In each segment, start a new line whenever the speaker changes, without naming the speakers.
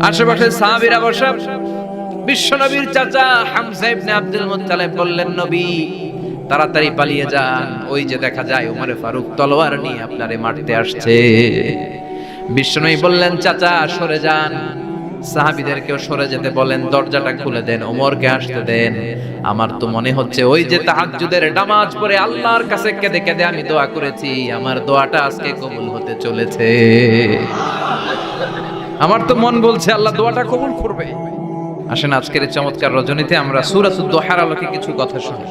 আশেপাশে সাহাবীরা বসা। বিশ্বনবীর চাচা হামজা ইবনে আব্দুল মুত্তালিব বললেন, নবী তাড়াতাড়ি পালিয়ে যান, ওই যে দেখা যায় ওমর ফারুক তলোয়ার নিয়ে আপনারে মারতে আসছে। বিশ্বনবী বললেন, চাচা সরে যান, সাহাবীদেরকেও সরে যেতে বলেন, দরজাটা খুলে দেন, ওমরকে আসতে দেন। আমার তো মনে হচ্ছে ওই যে তাহাজ্জুদের নামাজ পড়ে আল্লাহর কাছে কেঁদে কেঁদে আমি দোয়া করেছি, আমার দোয়াটা আজকে কবুল হতে চলেছে। আমার তো মন বলছে আল্লাহ দোয়াটা কবুল করবে। আসেন আজকের এই চমৎকার রজনীতে আমরা সূরাতুদ দুহার আলোকে কিছু কথা শুনি।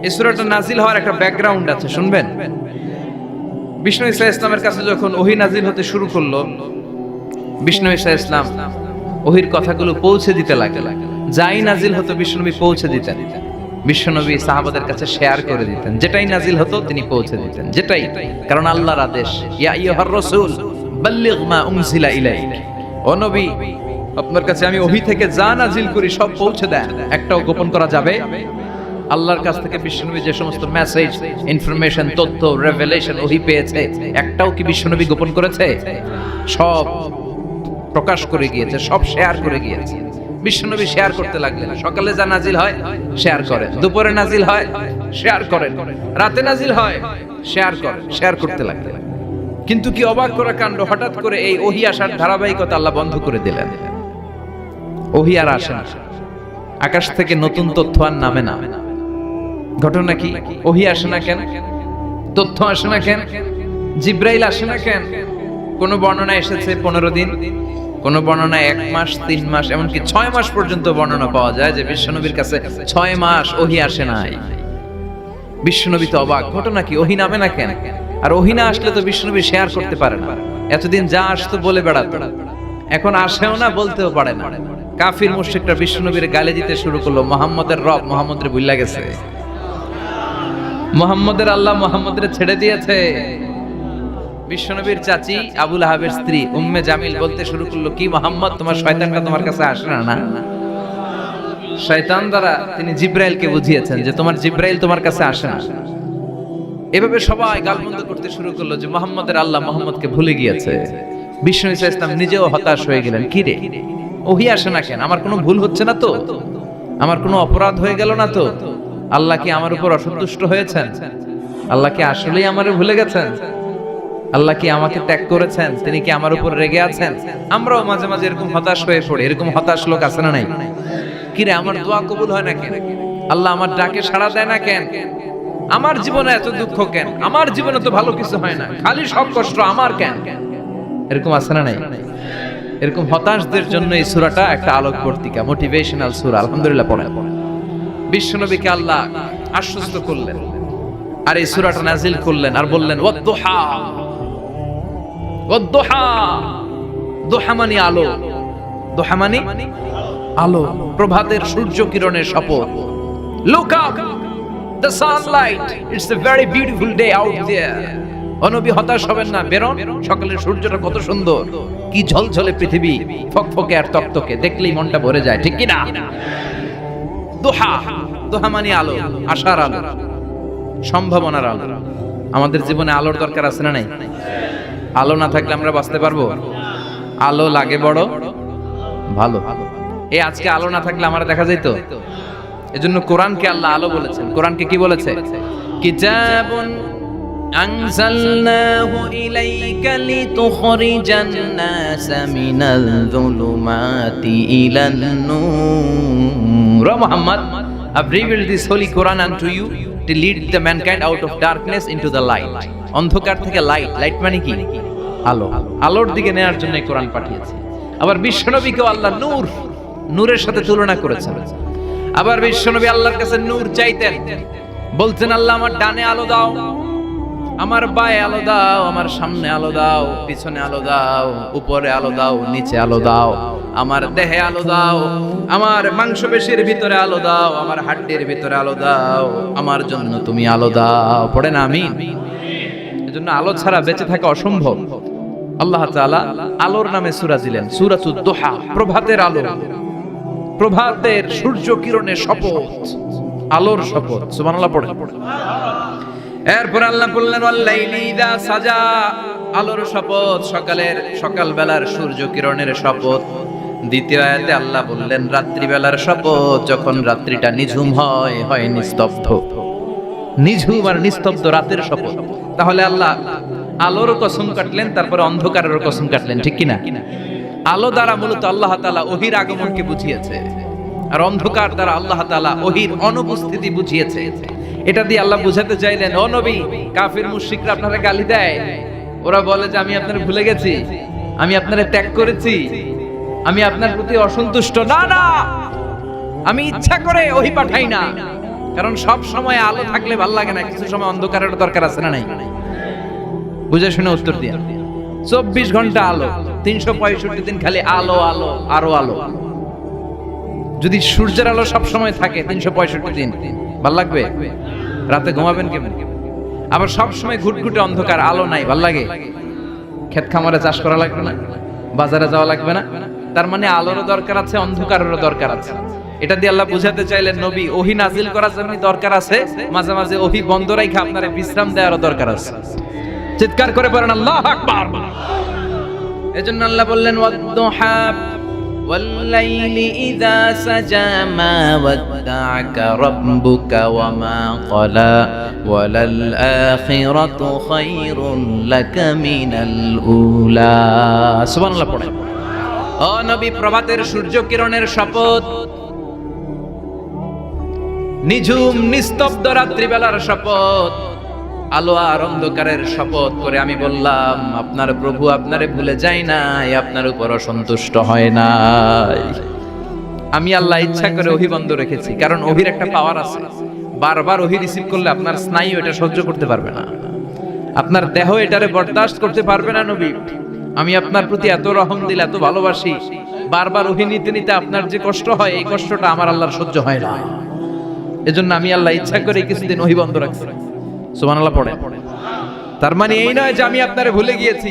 এই সূরাটা নাজিল হওয়ার একটা ব্যাকগ্রাউন্ড আছে, শুনবেন। বিষ্ণু ঈসা ইসলামের কাছে যখন ওহী নাজিল হতে শুরু করলো, বিষ্ণু ঈসা ইসলাম ওহীর কথাগুলো পৌঁছে দিতে লাগলেন। যাই নাজিল হতো বিষ্ণুনবী পৌঁছে দিতেন। বিশ্বনবী সাহাবাদের কাছে শেয়ার করে দিতেন, যেটাই নাজিল হতো তিনি পৌঁছে দিতেন, যেটাই, কারণ আল্লাহর আদেশ, ইয়া আইয়ুহার রাসূল বাল্লিগ মা উনজিলা ইলাইক, ও নবী আপনার কাছে আমি ওহী থেকে যা নাজিল করি সব পৌঁছে দেন, একটাও গোপন করা যাবে। আল্লাহর কাছ থেকে বিশ্বনবী যে সমস্ত মেসেজ, ইনফরমেশন, তথ্য, রেভেলেশন ওহী পেয়েছে, একটাও কি বিশ্বনবী গোপন করেছে? সব প্রকাশ করে গিয়েছে, সব শেয়ার করে গিয়েছে। বিশ্বনবী শেয়ার করতে লাগলেন। সকালে যা নাজিল হয় শেয়ার করেন, দুপুরে নাজিল হয় শেয়ার করেন, রাতে নাজিল হয় শেয়ার করেন, শেয়ার করতে লাগলেন। কিন্তু কি অবাক করা কাণ্ড, হঠাৎ করে এই ওহী আসার ধারাবাহিকতা আল্লাহ বন্ধ করে দিলেন। ওহী আর আসে না, আকাশ থেকে নতুন তথ্য আর নামে না। ঘটনা কি? ওহী আসে না কেন? তথ্য আসে না কেন? জিব্রাইল আসে না কেন? কোন বর্ণনা এসেছে 15 দিন, কোন বর্ণনায় 1 মাস, 3 মাস, এমনকি 6 মাস পর্যন্ত বর্ণনা পাওয়া যায় যে বিশ্বনবীর কাছে 6 মাস ওহী আসে নাই। বিশ্বনবী তো অবাক, ঘটনা কি? ওহী নামে না কেন? আর ওহী না আসলে তো বিশ্বনবী শেয়ার করতে পারে না। এতদিন যা আসতো বলে বেড়াতো, এখন আসেও না, বলতেও পারে না। কাফির মুশরিকরা বিশ্বনবীর গালি দিতে শুরু করলো, মুহাম্মদের রব মুহাম্মদের ভুইলা গেছে, মুহাম্মদের আল্লাহ মুহাম্মদের ছেড়ে দিয়েছে। বিশ্বনবীর চাচি আবু লাহাবের স্ত্রী উম্মে জামিল বলতে শুরু করলো, কি মুহাম্মদ তোমার শয়তানটা তোমার কাছে আসে না? শয়তান দ্বারা তিনি জিব্রাইলকে বুঝিয়েছেন যে তোমার জিব্রাইল তোমার কাছে আসে না। এভাবে সবাই গালমন্দ করতে শুরু করলো যে মুহাম্মদের আল্লাহ মুহাম্মদকে ভুলে গিয়েছে। বিষ্ণু ঈসা ইসলাম নিজেও হতাশ হয়ে গেলেন, কি রে ওহী আসে না কেন? আমার কোনো ভুল হচ্ছে না তো? আমার কোনো অপরাধ হয়ে গেল না তো? আল্লাহ কি আমার উপর অসন্তুষ্ট হয়েছেন? আল্লাহ কি আসলেই আমারে ভুলে গেছেন? আল্লাহ কি আমাকে ত্যাগ করেছেন? তিনি কি আমার উপর রেগে আছেন? আমরাও মাঝে মাঝে এরকম হতাশ হয়ে পড়ি। এরকম হতাশ লোক আছে না নাই? কি রে আমার দোয়া কবুল হয় না কেন? আল্লাহ আমার ডাকে সাড়া দেয় না কেন? আমার জীবনে এত দুঃখ কেন? আমার জীবনে তো ভালো কিছু হয় না, খালি সব কষ্ট আমার কেন? এরকম আছে না নাই? এরকম হতাশদের জন্য এই সূরাটা একটা আলোকবর্তিকা, মোটিভেশনাল সূরা। আলহামদুলিল্লাহ পড়েন। বিশ্বনবীকে আল্লাহ আশ্বস্ত করলেন আর এই সূরাটা নাজিল করলেন আর বললেন, ওয়াদ-দুহা, ওয়াদ-দুহা, দুহা মানে আলো, দুহা মানে আলো, প্রভাতের সূর্য কিরণের শপথ। Look up, the sunlight, it's a very beautiful day out there. নবী হতাশ হবেন না, বেরোন, সকালের সূর্যটা কত সুন্দর, কি ঝলঝলে পৃথিবী, ফকফকে আর তকতকে, দেখলেই মনটা ভরে যায়, ঠিক কি না? দুহা, দুহা মানে আলো, আশার আলো, সম্ভাবনার আলো। আমাদের জীবনে আলোর দরকার আছে না নাই? আলো না থাকলে আমরা বাঁচতে পারবো? আলো লাগে বড় ভালো। এই আজকে আলো না থাকলে আমরা দেখা যাইত। এজন্য কোরআনকে আল্লাহ আলো বলেছেন। কোরআনকে কি বলেছে? কিতাবুন আনজালনাহু ইলাইকা লিতুখরিজান নাসা মিনাল যুলুমাতি ইলান নূর। Muhammad, I've revealed this holy Quran unto you to lead the mankind out of darkness into the light. অন্ধকার থেকে লাইট, লাইট মানে কি? আলো, আলোর দিকে নেয়ার জন্য এই কোরআন পাঠিয়েছে। আবার বিশ্বনবীকেও আল্লাহ নূর, নূরের সাথে তুলনা করেছেন। আবার বিশ্বনবী আল্লাহর কাছে নূর চাইতেন, বলতেন, আল্লাহ আমার ডানে আলো দাও, আমার বায়ে আলো দাও, আমার সামনে আলো দাও, পিছনে আলো দাও, উপরে আলো দাও, নিচে আলো দাও, আমার দেহে আলো দাও, আমার মাংসপেশির ভিতরে আলো দাও, আমার হাড্ডির ভিতরে আলো দাও, আমার জন্য তুমি আলো দাও। পড়ে না আমিন? এজন্য আলো ছাড়া বেঁচে থাকা অসম্ভব। আল্লাহ তাআলা আলোর নামে সূরা দিলেন, সূরাতুদ দুহা, প্রভাতের আলো, প্রভাতের সূর্য কিরণের শপথ, আলোর শপথ। সুবহানাল্লাহ পড়ে। এরপর আল্লাহ বললেন, ওয়াল লাইলি ইযা সাজা, আলোর শপথ, সকালবেলার সূর্য কিরণের শপথ। দ্বিতীয় আয়াতে আল্লাহ বললেন রাত্রিবেলার শপথ, যখন রাত্রিটা নিঝুম হয় নিস্তব্ধ। নিঝুম আর নিস্তব্ধ রাতের শপথ। তাহলে আল্লাহ আলোর কসম কাটলেন, তারপরে অন্ধকারের কসম কাটলেন, ঠিক কিনা? আলো দ্বারা মূলত আল্লাহ তাআলা ওহীর আগমনকে বুঝিয়েছে, আর অন্ধকার দ্বারা আল্লাহ তাআলা ওহীর অনুপস্থিতি বুঝিয়েছে। এটা দিয়ে আল্লাহ বুঝাতে চাইলেন, ও নবী, কাফির মুশরিকরা আপনারা গালি দেয়, ওরা বলে যে আমি আপনারে ভুলে গেছি, আমি আপনারে ত্যাগ করেছি, আমি আপনার প্রতি অসন্তুষ্ট। না না, আমি ইচ্ছা করে ওহী পাঠাই না, কারণ সব সময় আলো থাকলে ভালো লাগে না, কিছু সময় অন্ধকারের দরকার আছে না নাই? বুঝে শুনে উত্তর দিয়া। 24 ঘন্টা আলো, 365 দিন খালি আলো আলো আরো আলো। যদি সূর্যের আলো সব সময় থাকে 365 দিন, ভাল লাগবে? রাতে ঘুমাবেন কেমন? আবার সব সময় ঘুটঘুটে অন্ধকার, আলো নাই, ভাল লাগে? ক্ষেত খামারে চাষ করা লাগবে না, বাজারে যাওয়া লাগবে না। তার মানে আলোরও দরকার আছে, অন্ধকারেরও দরকার আছে। এটা দিয়ে আল্লাহ বুঝাতে চাইলেন, নবী, ওহী নাজিল করার জন্য দরকার আছে, মাঝে মাঝে ওহী বন্ধ রাখা আপনারে বিশ্রাম দেওয়ারও দরকার আছে। চিৎকার করে পড়েন আল্লাহু আকবার। এজন্য আল্লাহ বললেন ওয়াদ-দুহা ওয়াল-লাইলি ইযা সাজা মা ওয়াদ্দা'আকা রাব্বুকা ওয়া মা ক্বালা ওয়ালাল আখিরাতু খায়রুন লাকা মিনাল উলা। সুবহানাল্লাহ পড়েন। ও নবী, প্রভাতের সূর্য কিরণের শপথ, নিঝুম নিস্তব্ধ রাত্রিবেলার শপথ, আলো আর অন্ধকারের শপথ করে আমি বললাম, আপনার প্রভু আপনারে ভুলে যায় নাই, আপনার উপর অসন্তুষ্ট হয় নাই। আমি আল্লাহ ইচ্ছা করে ওহী বন্ধ রেখেছি, কারণ ওহীর একটা পাওয়ার আছে। বারবার ওহী রিসিভ করলে আপনার স্নায়ু এটা সহ্য করতে পারবে না, আপনার দেহ এটারে বরদাস্ত করতে পারবে না। নবী, আমি আপনার প্রতি এত রহম দিল, এত ভালোবাসি, বারবার ওহী নিতে নিতে আপনার যে কষ্ট হয়, এই কষ্টটা আমার আল্লাহর সহ্য হয় না। এজন্য আমি আল্লাহ ইচ্ছা করে কিছুদিন ওহী বন্ধ রাখছি। সুবহানাল্লাহ পড়ে। তার মানে এই নয় যে আমি আপনারে ভুলে গিয়েছি,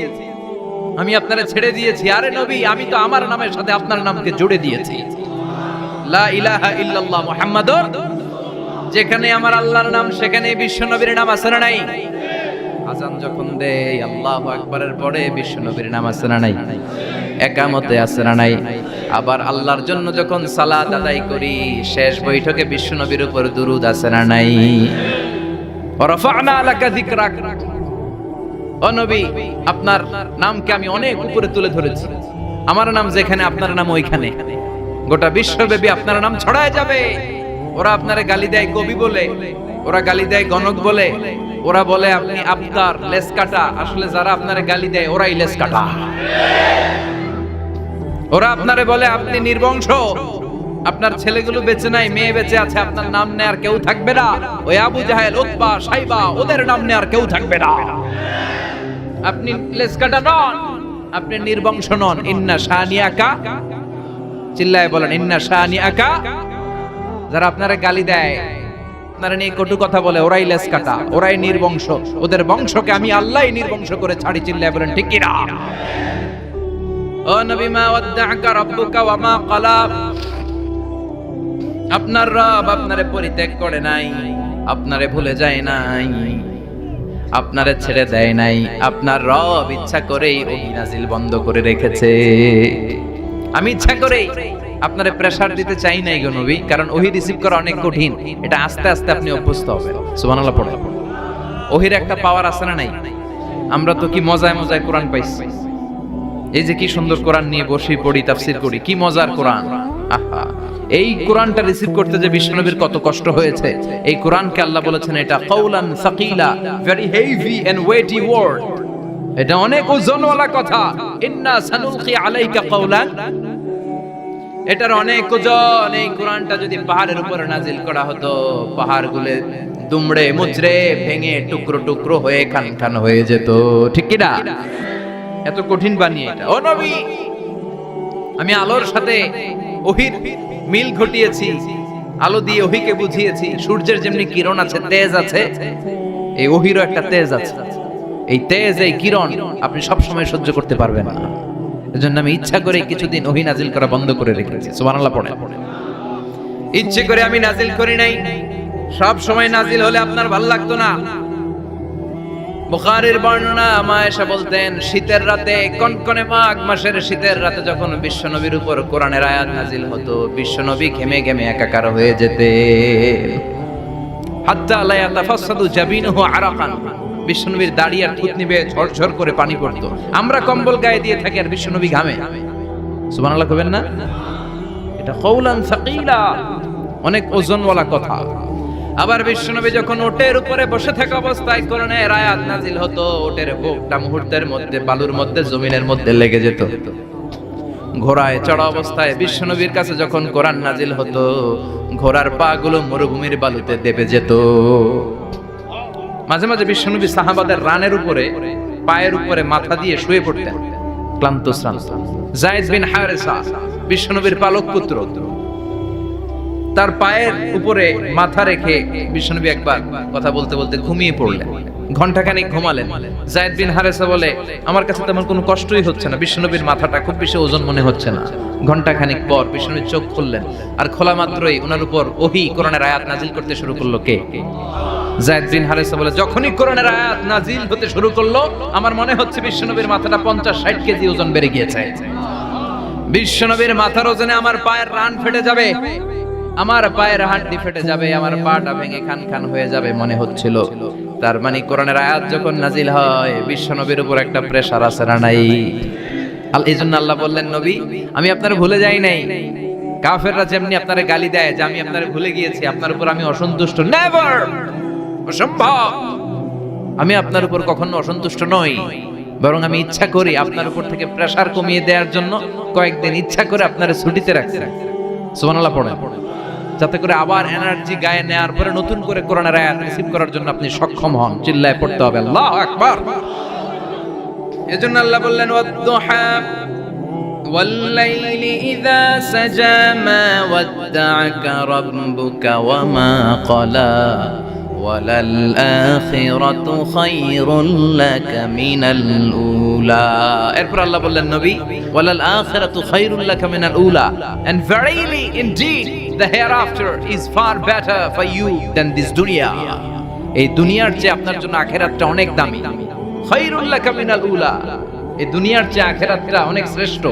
আমি আপনারে ছেড়ে দিয়েছি। আরে নবী, আমি তো আমার নামের সাথে আপনার নামকে জুড়ে দিয়েছি। লা ইলাহা ইল্লাল্লাহ মুহাম্মাদুর, যেখানে আমার আল্লাহর নাম সেখানে বিশ্ব নবীর নাম আছে না নাই? আযান যখন দেই আল্লাহু আকবারের পরে বিশ্ব নবীর নাম আছে না নাই? একামতে আছে না নাই? আবার আল্লাহর জন্য যখন সালাত আদায় করি, শেষ বৈঠকে বিশ্ব নবীর উপর দুরূদ আছে না নাই? রাফা'না লাকা যিকরাক। ও নবী, আপনার নামকে আমি অনেক উপরে তুলে ধরেছি। আমার নাম যেখানে, আপনার নাম ওইখানে। গোটা বিশ্বব্যাপী আপনার নাম ছড়ায় যাবে। ওরা আপনারে গালি দেয় কবি বলে, ওরা গালি দেয় গণক বলে, ওরা বলে আপনি আবতার, লেস কাটা। আসলে যারা আপনারে গালি দেয় ওরাই লেস কাটা। ওরা আপনারে বলে আপনি নির্বংশ, আপনার ছেলেগুলো বেঁচে নাই, মেয়ে বেঁচে আছে, আপনার নাম নেয়ার কেউ থাকবে না। ওই আবু জাহেল, উতবা, সাইবা, ওদের নাম নেয়ার কেউ থাকবে না। আপনি লেসকাটা নন, আপনি নির্বংশ নন। ইন্না শানিয়াকা, চিল্লায় বলেন ইন্না শানিয়াকা। যারা আপনারা গালি দেয়, আপনারা নিয়ে কটু কথা বলে, ওরাই লেসকাটা, ওরাই নির্বংশ। ওদের বংশকে আমি আল্লাহই নির্বংশ করে ছাড়ি। চিল্লায় বলেন ঠিক কি না? ও নবী, মা ওয়াদ্দা'আকা রাব্বুকা ওয়া মা ক্বালা। আপনার রব আপনারে পরিত্যাগ করে নাই, আপনারে ভুলে যায় নাই, আপনারে ছেড়ে দেয় নাই। আপনার রব ইচ্ছা করেই ওহী নাজিল বন্ধ করে রেখেছে। আমি ইচ্ছা করেই আপনারে প্রেসার দিতে চাই নাই গো নবী, কারণ ওহী রিসিভ করা অনেক কঠিন। এটা আস্তে আস্তে আপনি অভ্যস্ত হবেন। সুবহানাল্লাহ পড়ে। ওহীর একটা পাওয়ার আছে না নাই? আমরা তো কি মজায় মজায় কোরআন পাইছি। এই যে কি সুন্দর কোরআন নিয়ে বসে পড়ি, তাফসীর করি, কি মজার কোরআন। আহা, এই কোরআনটা রিসিভ করতে যে বিশ্বনবীর কত কষ্ট হয়েছে। এই কোরআনকে আল্লাহ বলেছেন এটা কাউলান সাকিলা, very heavy and weighty word. এটা অনেক ওজনওয়ালা কথা। ইন্না সানুলকি আলাইকা কাউলান, এটার অনেক ওজন। এই কোরআনটা যদি পাহাড়ের উপরে নাজিল করা হতো, পাহাড়গুলো দুমড়ে মুচড়ে ভেঙে টুকরো টুকরো হয়ে খান খান হয়ে যেত, ঠিক কি না? এত কঠিন বানিয়ে এটা। ও নবী, আমি আলোর সাথে ওহীর মিল ঘটিয়েছি, আলো দিয়ে ওহীকে বুঝিয়েছি। সূর্যের যেমনি কিরণ আছে, তেজ আছে, এই ওহীরও একটা তেজ আছে। এই তেজ, এই কিরণ আপনি সব সময় সহ্য করতে পারবেন না। এজন্য আমি ইচ্ছা করে কিছুদিন ওহী নাজিল করা বন্ধ করে রেখেছি। সুবহানাল্লাহ পড়ে। ইচ্ছে করে আমি নাজিল করি নাই। সব সময় নাজিল হলে আপনার ভালো লাগতো না। বুখারীর বর্ণনা মা আয়েশা বলতেন শীতের রাতে কনকনে মাঘ মাসের শীতের রাতে যখন বিশ্বনবীর উপর কোরআনের আয়াত নাজিল হতো বিশ্বনবী ঘেমে ঘেমে একাকার হয়ে যেতেন হাত্তা লা ইয়াতাফাসাদু জাবিনুহু আরাকান বিশ্বনবীর দাড়ি আর থুতনি বেয়ে ঝরঝর করে পানি পড়তো আমরা কম্বল গায়ে দিয়ে থাকি আর বিশ্বনবী ঘামে সুবহানাল্লাহ কইবেন না এটা কওলান সাকিলা অনেক ওজনওয়ালা কথা আবার বিশ্বনবী যখন ওটের উপরে বসে থাকা অবস্থায় কোরআনের আয়াত নাজিল হতো ওটের বুকটা মুহূর্তের মধ্যে বালুর মধ্যে জমিনের মধ্যে লেগে যেত ঘোড়ায় চড়া অবস্থায় বিশ্বনবীর কাছে যখন কোরআন নাজিল হতো ঘোড়ার পা গুলো মরুভূমির বালুতে দেবে যেত মাঝে মাঝে বিশ্বনবী সাহাবাদের রানের উপরে পায়ের উপরে মাথা দিয়ে শুয়ে পড়তেন ক্লান্ত শ্রান্ত যায়েদ বিন হারেসা বিশ্বনবীর পালক পুত্র তার পায়ের উপরে মাথা রেখে বিশ্বনবী একবার কথা বলতে বলতে ঘুমিয়ে পড়লেন ঘন্টাখানেক ঘুমালেন যায়েদ বিন হারেসা বলে আমার কাছে তেমন কোনো কষ্টই হচ্ছে না বিশ্বনবীর মাথাটা খুব বেশি ওজন মনে হচ্ছে না ঘন্টাখানেক পর বিশ্বনবী চোখ খুললেন আর খোলা মাত্রই ওনার উপর ওহী কোরআনের আয়াত নাজিল করতে শুরু করলো কে যায়েদ বিন হারেসা বলে যখনই কোরআনের আয়াত নাজিল হতে শুরু করলো আমার মনে হচ্ছে বিশ্বনবীর মাথাটা 50-60 কেজি ওজন বেড়ে গিয়েছে বিশ্বনবীর মাথার ওজনে আমার পায়ের রান ফেটে যাবে আমার পায়ের হাড়ি ফেটে যাবে আমার পাটা ভেঙে খান খান হয়ে যাবে মনে হচ্ছিল তার মানে কোরআনের আয়াত যখন নাজিল হয় বিশ্বনবীর উপর একটা প্রেসার আছে না নাই এইজন্য আল্লাহ বললেন নবী আমি আপনার ভুলে যাই নাই কাফেররা যেমনি আপনারে গালি দেয় যে আমি আপনারে ভুলে গিয়েছি আপনার উপর আমি অসন্তুষ্ট নেভার অসম্ভব আমি আপনার উপর কখনো অসন্তুষ্ট নই বরং আমি ইচ্ছা করি আপনার উপর থেকে প্রেসার কমিয়ে দেওয়ার জন্য কয়েকদিন ইচ্ছা করে আপনারে ছুটিতে রাখছি সুবহানাল্লাহ পড়েন যাতে করে আবার এনার্জি গায়ে নেয়ার পরে নতুন করে কোরআনের আয়াত রিসিভ করার জন্য আপনি সক্ষম হন চিল্লায় পড়তে হবে আল্লাহু আকবার এজন্য আল্লাহ বললেন ওয়াদ-দুহা ওয়াল-লাইলি ইযা সাজা মা ওয়াদ্দা'আকা রাব্বুকা ওয়া মা ক্বালা ওয়ালাল আখিরাতু খায়রুল লাকা মিনাল উলা এরপর আল্লাহ বললেন নবী ওয়ালাল আখিরাতু খায়রুল লাকা মিনাল উলা and verily indeed the hereafter is far better for you than this dunya এই দুনিয়ার চেয়ে আপনার জন্য আখিরাতটা অনেক দামি খায়রুল লাকা মিনাল উলা এই দুনিয়ার চেয়ে আখিরাতটা অনেক শ্রেষ্ঠ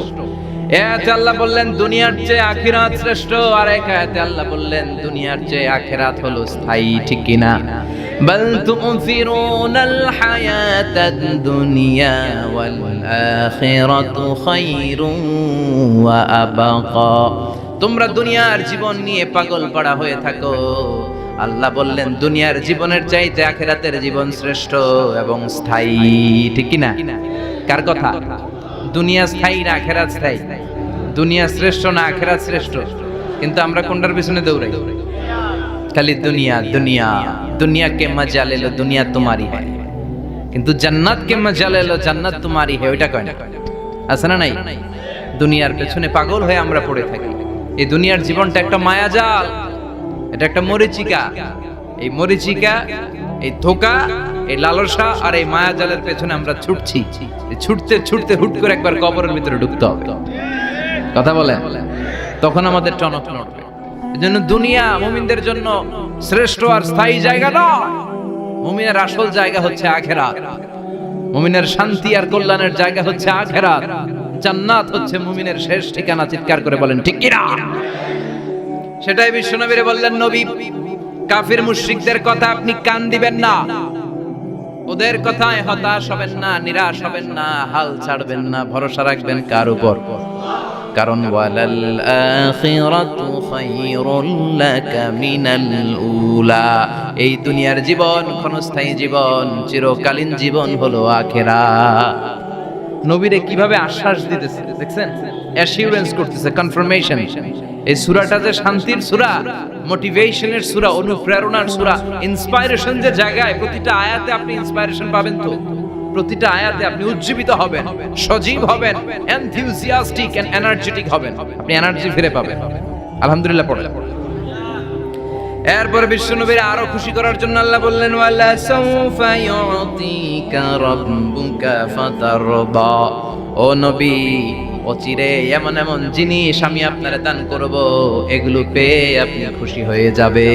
এতে আল্লাহ বললেন দুনিয়ার চেয়ে আখিরাত শ্রেষ্ঠ আর এক আয়াতে আল্লাহ বললেন দুনিয়ার চেয়ে আখিরাত হলো স্থায়ী ঠিক কি না বাল তুফিরুনাল হায়াতাদ দুনিয়া ওয়াল আখিরাতু খায়রুন ওয়া আবাকা তোমরা দুনিয়ার জীবন নিয়ে পাগল পাড়া হয়ে থাকো আল্লাহ বললেন দুনিয়ার জীবনের চাইতে আখিরাতের জীবন শ্রেষ্ঠ এবং স্থায়ী ঠিক কি না কার কথা দুনিয়া স্থায়ী না আখিরাত স্থায়ী দুনিয়া শ্রেষ্ঠ না আখিরাত শ্রেষ্ঠ কিন্তু আমরা কোনটার পিছনে দৌড়াই খালি দুনিয়া দুনিয়া दुनिया के मजा ले लो दुनिया तुम्हारी है কিন্তু জান্নাত কে মজা ले लो জান্নাত तुम्हारी है ওইটা কয় না আছে না নাই দুনিয়ার পেছনে পাগল হয়ে আমরা পড়ে থাকি এই দুনিয়ার জীবনটা একটা মায়াজাল এটা একটা মরিচিকা এই মরিচিকা এই ধোঁকা এই লালসা আর এই মায়াজালের পেছনে আমরা ছুটছি ছুটতে ছুটতে হুট করে একবার কবরের ভিতরে ঢুকতে হবে কথা বলে তখন আমাদের টনক নড়বে এজন্য দুনিয়া মুমিনদের জন্য শ্রেষ্ঠ আর স্থায়ী জায়গা নয় মুমিনের আসল জায়গা হচ্ছে আখিরাত মুমিনের শান্তি আর কল্যাণের জায়গা হচ্ছে আখিরাত জান্নাত হচ্ছে মুমিনের শেষ ঠিকানা চিৎকার করে বলেন ঠিক কি না সেটাই বিশ্বনবীরে বললেন নবী কাফির মুশরিকদের কথা আপনি কান দিবেন না ওদের কথায় হতাশ হবেন না নিরাশ হবেন না হাল ছাড়বেন না ভরসা রাখবেন কার উপর কারণ ওয়ালাল আখিরাতু খায়রুল লাকা মিনাল উলা এই দুনিয়ার জীবন ক্ষণস্থায়ী জীবন চিরকালীন জীবন হলো আখিরাত নবীরে কিভাবে আশ্বাস দিতেছে দেখছেন অ্যাসিউরেন্স করতেছে কনফার্মেশন এই সূরাটা যে শান্তির সূরা মোটিভেশনের সূরা অনুপ্রেরণার সূরা ইন্সপাইরেশন যে জায়গায় প্রতিটা আয়াতে আপনি ইন্সপাইরেশন পাবেন তো প্রতিটা আয়াতে আপনি উজ্জীবিত হবেন সজীব হবেন এনথুসিয়াস্টিক এন্ড এনার্জেটিক হবেন আপনি এনার্জি ফিরে পাবেন আলহামদুলিল্লাহ পড়েন এরপর বিশ্বনবীর আরো খুশি করার জন্য আল্লাহ বললেন ওয়ালা সাউফা ইউতিকা রাব্বুকা ফাতারদা ও নবী অচিরে এমন এমন জিনিস আমি আপনারে দান করব এগুলো পেয়ে আপনি খুশি হয়ে যাবে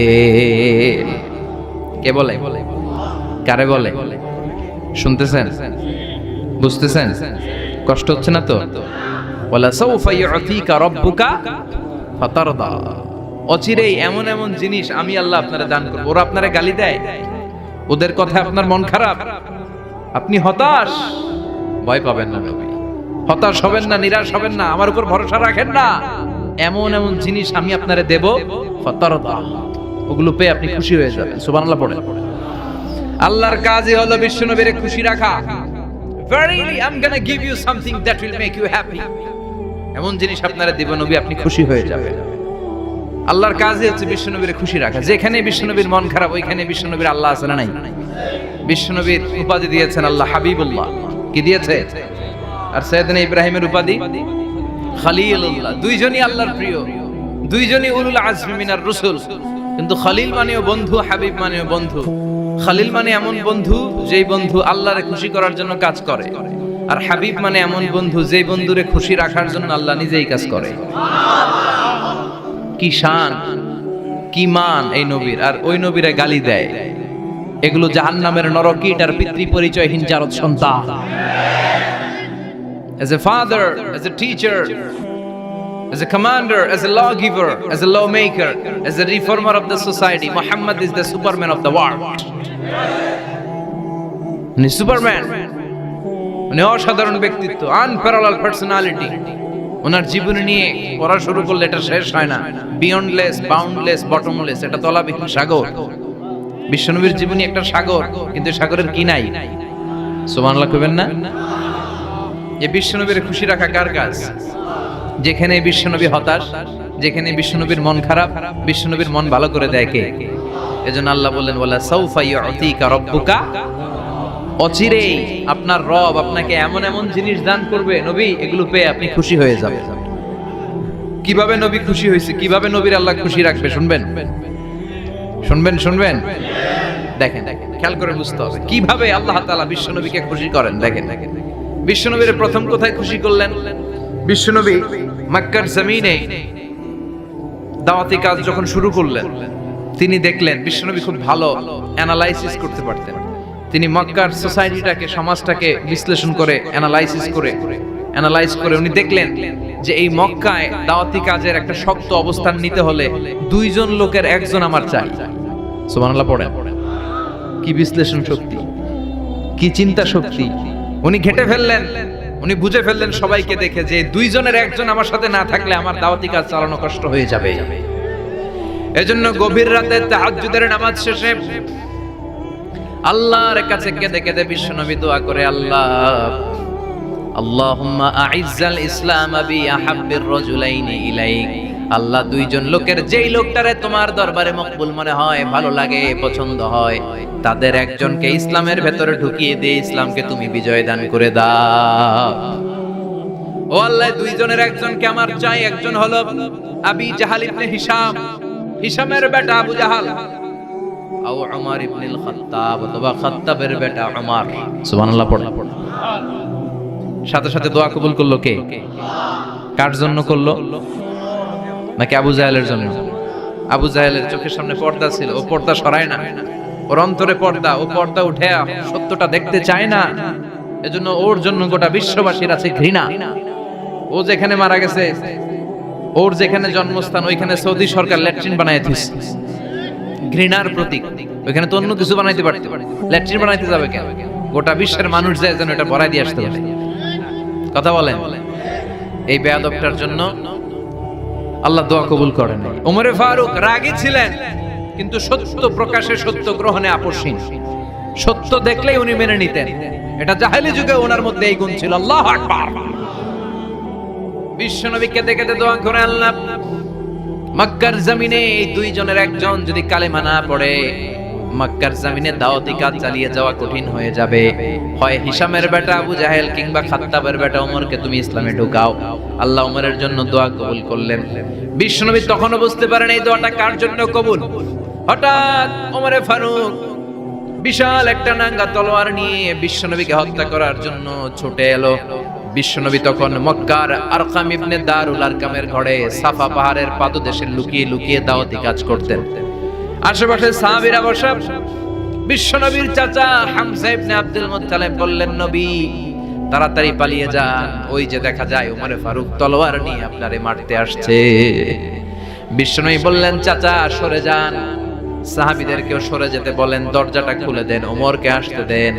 কে বলে কারে বলে শুনতেছেন, বুঝতেছেন? কষ্ট হচ্ছে না তো? ওয়ালা সাউফা ইউতিকা রাব্বুকা ফাতারদা, অচিরেই এমন এমন জিনিস আমি আল্লাহ আপনারে দান করব। ওরা আপনারে গালি দেয়, ওদের কথা আপনার মন খারাপ, আপনি হতাশ, ভয় পাবেন না নবী, হতাশ হবেন না, নিরাশ হবেন না, আমার উপর ভরসা রাখেন না। এমন এমন জিনিস আমি আপনারে দেব, ফাতারদা, ওগুলো পেয়ে আপনি খুশি হয়ে যাবেন। সুবহানাল্লাহ পড়েন। আল্লাহর কাজই হলো বিশ্বনবীরে খুশি রাখা। Verily I'm gonna give you something that will make you happy. এমন জিনিস আপনারা দিব নবী, আপনি খুশি হয়ে যাবেন। আল্লাহর কাজই হচ্ছে বিশ্বনবীরে খুশি রাখা। যেখানে বিশ্বনবীর মন খারাপ, ওইখানে বিশ্বনবীর আল্লাহ আছে না নাই? বিশ্বনবীর উপাধি দিয়েছেন আল্লাহ হাবিবুল্লাহ, কি দিয়েছে? আর সাইয়েদনা ইব্রাহিমের উপাধি খলিলুল্লাহ। দুইজনই আল্লাহর প্রিয়, দুইজনই উলুল আজমি মিনার রাসূল। কিন্তু খলিল মানেও বন্ধু, হাবিব মানেও বন্ধু। খলিল মানে এমন বন্ধু যেই বন্ধু আল্লাহরে খুশি করার জন্য কাজ করে, আর হাবিব মানে এমন বন্ধু যেই বন্ধুরে খুশি রাখার জন্য আল্লাহ নিজেই কাজ করে। কি শান, কি মান এই নবীর! আর ওই নবীরে গালি দেয়, এগুলো জাহান্নামের নরকীট আর পিতৃ পরিচয়হীন জারদ সন্তান। As a father, as a teacher, as a commander, as a lawgiver, as a lawmaker, as a reformer of the society, Muhammad is the Superman of the world. উনি সুপারম্যান, উনি অসাধারণ ব্যক্তিত্ব, আনপ্যারালাল পার্সোনালিটি। ওনার জীবনী নিয়ে পড়া শুরু করলে এটা শেষ হয় না। বিয়ন্ডলেস, বাউন্ডলেস, বটমলেস, এটা তলাবিহীন সাগর। বিশ্বনবীর জীবনী একটা সাগর, কিন্তু সাগরের কি নাই? সুবহানাল্লাহ কইবেন না? এই বিশ্বনবীর খুশি রাখা কার কাজ? যেখানে বিশ্বনবী হতাশ, যেখানে বিশ্বনবীর মন খারাপ, বিশ্বনবীর মন ভালো করে দেয় কে? এজন্য আল্লাহ বললেন ওয়ালা সাউফা ইউতিকা রাব্বুকা, অচিরেই আপনার রব আপনাকে এমন এমন জিনিস দান করবে নবী, এগুলো পেয়ে আপনি খুশি হয়ে যাবেন। কিভাবে নবী খুশি হয়েছে, কিভাবে নবীর আল্লাহ খুশি রাখবে শুনবেন, শুনবেন, শুনবেন। দেখেন, খেয়াল করে বুঝতে হবে কিভাবে আল্লাহ তাআলা বিশ্বনবীকে খুশি করেন। দেখেন, বিশ্বনবীর প্রথম কোথায় খুশি করলেন? বিশ্বনবী মক্কার জমিনে দাওয়াতি কাজ যখন শুরু করলেন, তিনি দেখলেন বিশ্বনবী খুব ভালো অ্যানালাইসিস করতে পারতেন। তিনি মক্কার সোসাইটিটাকে, সমাজটাকে বিশ্লেষণ করে অ্যানালাইজ করে উনি দেখলেন যে এই মক্কায় দাওয়াতি কাজের একটা শক্ত অবস্থান নিতে হলে দুইজন লোকের একজন আমার চাই। সুবহানাল্লাহ পড়েন। কি বিশ্লেষণ শক্তি, কি চিন্তা শক্তি! উনি ঘেটে ফেললেন, উনি বুঝে ফেললেন সবাইকে দেখে যে দুইজনের একজন আমার সাথে না থাকলে আমার দাওয়াতি কাজ চালানো কষ্ট হয়ে যাবে। এজন্য গভীর রাতে তাহাজ্জুদের নামাজ শেষে আল্লাহর কাছে কেঁদে কেঁদে বিশ্বনবী দোয়া করে, আল্লাহ আল্লাহুম্মা আইজ্জাল ইসলাম বি আহাব্বির রাজুলাইনি ইলাইক। আল্লাহ, দুইজন লোকের যেই লোকটারে তোমার দরবারে মকবুল মনে হয়, ভালো লাগে, পছন্দ হয়, তাদের একজনকে ইসলামের ভেতরে ঢুকিয়ে দিয়ে ইসলামকে তুমি বিজয় দান করে দাও। ও আল্লাহ, দুইজনের একজনকে আমার চাই। একজন হলো আবি জাহাল ইবনে হিশাম, হিশামের বেটা আবু জাহাল, আও উমর ইবনুল খাত্তাব, অথবা খাত্তাবের বেটা উমর। সুবহানাল্লাহ পড়ো। সাথে সাথে দোয়া কবুল করলো কে? কার জন্য করলো? নাকি আবু জাহেলের জন্য? আবু জাহেলের চোখের সামনে পর্দা ছিল, ও পর্দা সরায় না। ওর অন্তরে পর্দা, ও পর্দা উঠে সত্যটা দেখতে চায় না। এজন্য ওর জন্য গোটা বিশ্ববাসীর আছে ঘৃণা। ও যেখানে মারা গেছে, ওর যেখানে জন্মস্থান, ওইখানে সৌদি সরকার ল্যাট্রিন বানায় দিয়েছে। ঘৃণার প্রতীক। ওইখানে তো অন্য কিছু বানাইতে পারত, ল্যাট্রিন বানাইতে যাবে কেন? গোটা বিশ্বের মানুষ যায় যেন এটা ভরাই দিয়ে আসতে পারে। কথা বলেন। এই বেয়াদবটার জন্য আল্লাহ দোয়া কবুল করেন। ওমরে ফারুক রাগী ছিলেন, কিন্তু সত্য প্রকাশে, সত্য গ্রহণে আপোষহীন। সত্য দেখলেই উনি মেনে নিতেন। এটা জাহেলি যুগে ওনার মধ্যে এই গুণ ছিল। আল্লাহু আকবার। বিশ্বনবী কেঁদে কেঁদে দোয়া করে, আল্লাহ মক্কার জমিনে এই দুইজনের একজন যদি কালেমা না পড়ে, মক্কার জমিনে দাওয়াতি কাজ চালিয়ে যাওয়া কঠিন হয়ে যাবে। হয় হিশামের বেটা আবু জাহেল কিংবা খাত্তাবের বেটা ওমরকে তুমি ইসলামে ঢুকাও। আল্লাহ ওমরের জন্য দোয়া কবুল করলেন। বিশ্বনবী তখনও বুঝতে পারেন এই দোয়াটা কার জন্য কবুল। হঠাৎ ওমরে ফারুক বিশাল একটা নাঙ্গা তলোয়ার নিয়ে বিশ্বনবীকে হত্যা করার জন্য ছুটে এলো। বিশ্বনবী তখন মক্কার আরকাম ইবনে দারুল আরকামের ঘরে সাফা পাহাড়ের পাদদেশে লুকিয়ে লুকিয়ে দাওয়াতি কাজ করতেন। আশেপাশে সাহাবীরা বসা, বিশ্বনবীর চাচা হামজা ইবনে আব্দুল মুত্তালিব বললেন, নবী তাড়াতাড়ি পালিয়ে যান, ওই যে দেখা যায় ওমর ফারুক তলোয়ার নিয়ে আপনারে মারতে আসছে। বিশ্বনবী বললেন, চাচা সরে যান, সাহাবীদেরকেও সরে যেতে বলেন, দরজাটা খুলে দেন, ওমরকে আসতে দেন।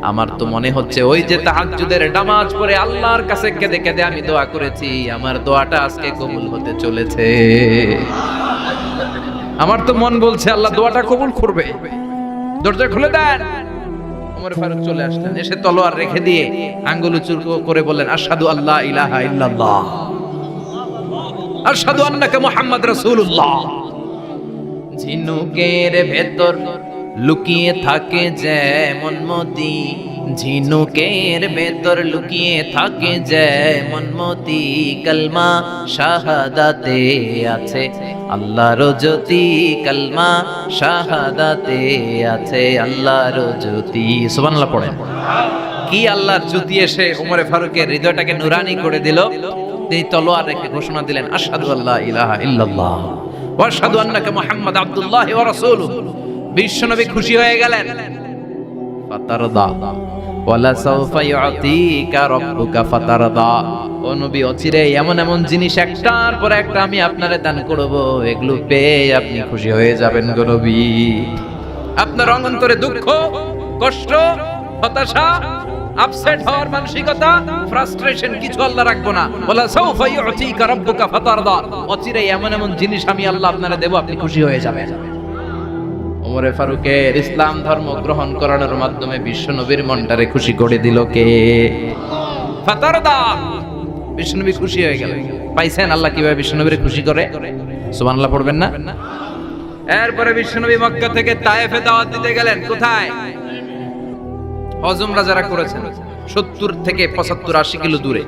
আমার তো মনে হচ্ছে ওই যে তাহাজ্জুদের নামাজ পড়ে আল্লাহর কাছে কেঁদে কেঁদে আমি দোয়া করেছি, আমার দোয়াটা আজকে কবুল হতে চলেছে। আমার তো মন বলছে আল্লাহ দোয়াটা কবুল করবে, দরজা খুলে দেন। ওমর ফারুক চলে আসলেন, এসে তলোয়ার রেখে দিয়ে আঙ্গুল উঁচু করে বললেন, আশহাদু আল্লা ইলাহা ইল্লাল্লাহ, আশহাদু আন্নাকা মুহাম্মদ রাসূলুল্লাহ। ঝিনুকের ভেতর লুকিয়ে থাকে যেমন মতি, ঝিনুকের ভেতর লুকিয়ে থাকে যেমন মতি, কালমা শাহাদাতে আছে আল্লাহর জ্যোতি, কালমা শাহাদাতে আছে আল্লাহর জ্যোতি। সুবহানাল্লাহ পড়েন। কি আল্লাহর জ্যোতি এসে ওমর ফারুকের হৃদয়টাকে নুরানি করে দিল। তিনি তলোয়ার রেখে ঘোষণা দিলেন, আশহাদু আল্লা ইলাহা ইল্লাল্লাহ ওয়া আশহাদু আন্নাকা মুহাম্মাদ আবদুল্লাহ ওয়া রাসূলুহু। বিশ্বনবী খুশি হয়ে গেলেন। ফাতারদা ওয়ালা সাউফা ইউতিকা রাব্বুকা ফাতারদা। ও নবী, অচিরে এমন এমন জিনিস একটার পর একটা আমি আপনারে দান করব, এগুলো পেয়ে আপনি খুশি হয়ে যাবেন গো নবী। আপনার অন্তরে দুঃখ, কষ্ট, হতাশা, আপসেট হওয়ার মানসিকতা, ফ্রাস্ট্রেশন কিছু আল্লাহ রাখবো না। ওয়ালা সাউফা ইউতিকা রাব্বুকা ফাতারদা। অচিরে এমন এমন জিনিস আমি আল্লাহ আপনারে দেব, আপনি খুশি হয়ে যাবেন। ওমর ফারুকের ইসলাম ধর্ম গ্রহণ করানোর মাধ্যমে বিশ্বনবীর মনটারে খুশি করে দিল কে? ফাতারদা। বিশ্বনবী খুশি হয়ে গেলেন। পাইছেন আল্লাহ কিভাবে বিশ্বনবীরে খুশি করে? সুবহানাল্লাহ পড়বেন না? এরপরে বিশ্বনবী মক্কা থেকে তায়েফে দাওয়াত দিতে গেলেন। কোথায়? হজমরা যারা করেছেন 70 থেকে 75 80 কিলো দূরে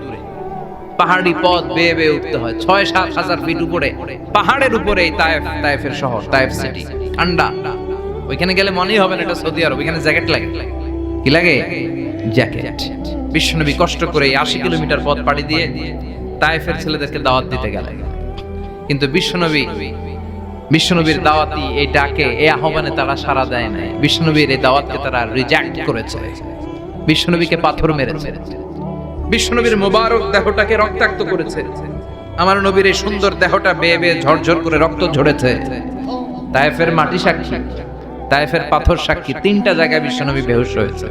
পাহাড়ি পথ বেয়ে বেয়ে উঠতে হয়, 6-7 হাজার ফিট উপরে পাহাড়ের উপরে তায়েফের শহর, তায়েফ সিটি। ঠান্ডা, ওইখানে গেলে মনেই হবে না এটা সৌদি আরব। ওইখানে জ্যাকেট লাগে। কি লাগে? জ্যাকেট। বিশ্বনবী কষ্ট করে 80 কিলোমিটার পথ পাড়ি দিয়ে তায়েফের ছেলেদেরকে দাওয়াত দিতে গেলেন। কিন্তু বিশ্বনবীর দাওয়াতি এই ডাকে, এই আহ্বানে তারা সাড়া দেয় নাই। বিশ্বনবীর এই দাওয়াতকে তারা রিজেক্ট করেছে। বিশ্বনবীকে পাথর মেরেছে, বিশ্বনবীর মোবারক দেহটাকে রক্তাক্ত করেছে। আমার নবীর এই সুন্দর দেহটা বেয়ে বেয়ে ঝরঝর করে রক্ত ঝরেছে। তায়েফের মাটি সাক্ষী, তায়েফের পাথর সাক্ষী। 3টা জায়গায় বিশ্বনবী বেহুশ হয়েছে।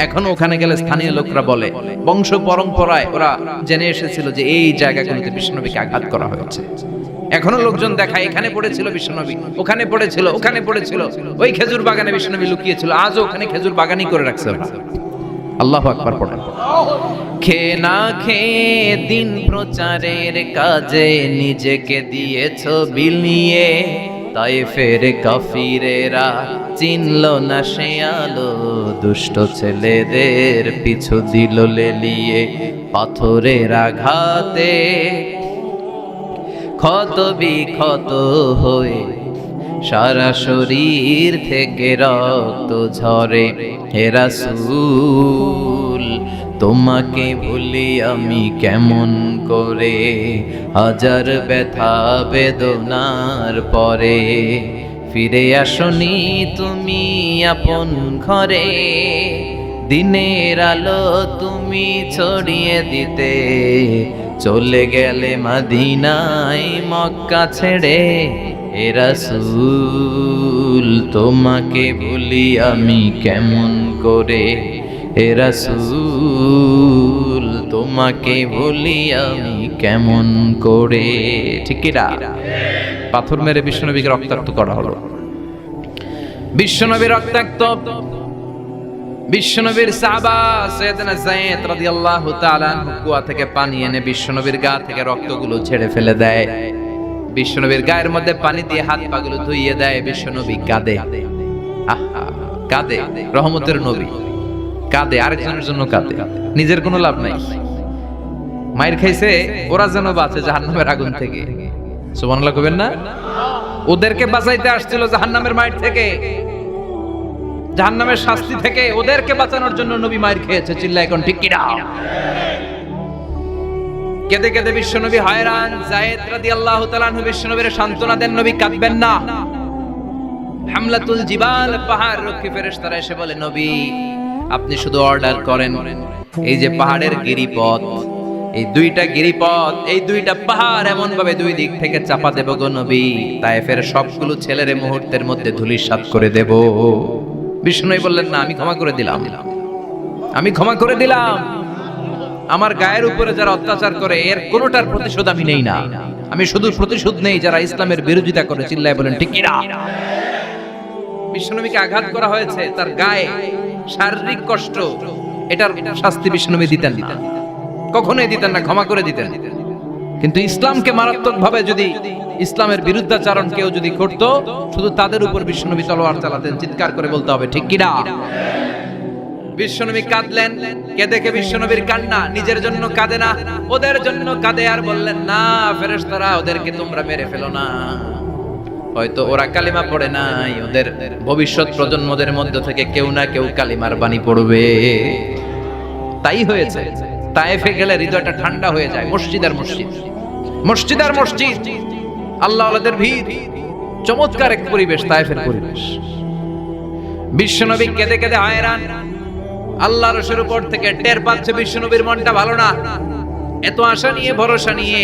এখনো ওখানে গেলে স্থানীয় লোকরা বলে, বংশ পরম্পরায় ওরা জেনে এসেছিল যে এই জায়গাগুলোতে বিশ্বনবীকে আঘাত করা হয়েছে। এখনো লোকজন দেখায়, এখানে পড়েছিল বিশ্বনবী, ওখানে পড়েছিল, ওখানে পড়েছিল, ওই খেজুর বাগানে বিশ্বনবী লুকিয়েছিল, আজও ওখানে খেজুর বাগানই করে রাখছে ওরা। আল্লাহু আকবার পড়েন। খেয়ে না খেয়ে দিন প্রচারের কাজে নিজেকে দিয়েছো বিলিয়ে, তায়েফের কাফিরেরা চিনল না সে আলো, দুষ্ট ছেলেদের পিছু দিল লেলিয়ে, পাথরের আঘাতে ক্ষত বিক্ষত হয়ে সারা শরীর থেকে রক্ত ঝরে। হে রাসূল, তোমাকে ভুলি আমি কেমন করে, হাজার ব্যথা বেদনার পরে ফিরে আসনি তুমি আপন ঘরে, দিনের আলো তুমি ছড়িয়ে দিতে চলে গেলে মদিনায় মক্কা ছেড়ে। হে রাসূল, তোমাকে ভুলি আমি কেমন করে, হে রাসূল, তোমাকে ভুলি আমি কেমন করে। ঠিক কি না? পাথর মেরে বিশ্বনবীকে রক্তাক্ত করা হলো। বিশ্বনবী রক্তাক্ত। বিশ্বনবীর সাহাবা সাইয়েদনা যায়েদ রাদিয়াল্লাহু তাআলা কুয়া থেকে পানি এনে বিশ্বনবীর গা থেকে রক্তগুলো ঝেড়ে ফেলে দেয়। বিশ্বনবীর গায়ের মধ্যে পানি দিয়ে হাত পাগুলো ধুইয়ে দেয়। বিশ্বনবী কাঁদে। আহা, কাঁদে। রহমতের নবী কাঁদে, আরেকজনের জন্য কাঁদে, নিজের কোনো লাভ নাই। মায়ের খাইছে, ওরা যেন বাঁচে জাহান্নামের আগুন থেকে। সুবহানাল্লাহ কইবেন না? ওদেরকে বাঁচাইতে আসছিল জাহান্নামের মায়ের থেকে, জাহান্নামের শাস্তি থেকে। ওদেরকে বাঁচানোর জন্য নবী মায়ের খেয়েছে। চিল্লা এখন ঠিক কি না? কেঁদে কেঁদে বিশ্বনবী হয়রান। যায়েদ রাদিয়াল্লাহু তাআলা আনহু বিশ্বনবীর সান্ত্বনা দেন, নবী কাঁদবেন না, হামলাতুল জিবাল, পাহাড় রক্ষী ফেরেশতারা এসে বলে, নবী আপনি শুধু অর্ডার করেন, এই যে পাহাড়ের গিরিপথ, এই দুইটা গিরিপথ, এই দুইটা পাহাড় এমন ভাবে দুই দিক থেকে চাপা দেব গো নবী, তায়েফের সবগুলো ছেলেরে মুহূর্তের মধ্যে ধূলিসাৎ করে দেব। বিষ্ণু বললেন, না, আমি ক্ষমা করে দিলাম, আমি ক্ষমা করে দিলাম। আমার গায়ের উপরে যারা অত্যাচার করে এর কোনোটার প্রতিশোধ আমি নেই না, আমি শুধু প্রতিশোধ নেই যারা ইসলামের বিরোধিতা করে। চিল্লায় বলেন ঠিক কিনা? বিশ্বনবীকে আঘাত করা হয়েছে, তার গায়ে শারীরিক কষ্ট, এটার শাস্তি বিশ্বনবী দিতেন না, কখনোই দিতেন না, ক্ষমা করে দিতেন। কিন্তু ইসলামকে মারাত্মক ভাবে যদি ইসলামের বিরুদ্ধাচারণ কেউ যদি করত, শুধু তাদের উপর বিশ্বনবী তলোয়ার চালাতেন। চিৎকার করে বলতে হবে ঠিক কিনা? বিশ্বনবী কাঁদলেন, কে দেখে বিশ্বনবীর কান্না, নিজের জন্য কাঁদে না, ওদের জন্য কাঁদে। আর বললেন, না ফেরেশতারা, ওদেরকে তোমরা মেরে ফেলো না, হয়তো ওরা কালিমা পড়ে নাই, ওদের ভবিষ্যৎ প্রজন্মদের মধ্য থেকে কেউ না কেউ কালিমার বাণী পড়বে। তাই হয়েছে, তায়েফে গেলে হৃদয়টা ঠান্ডা হয়ে যায়। মসজিদ আর মসজিদ, মসজিদ আর মসজিদ, আল্লাহ ওয়ালাদের ভিড়, চমৎকার এক পরিবেশ তায়েফের পরিবেশ। বিশ্বনবী কেঁদে কেঁদে হায়রান, আল্লাহ রসুলের উপর থেকে টের পাচ্ছে বিশ্বনবীর মনটা ভালো না। এত আশা নিয়ে ভরসা নিয়ে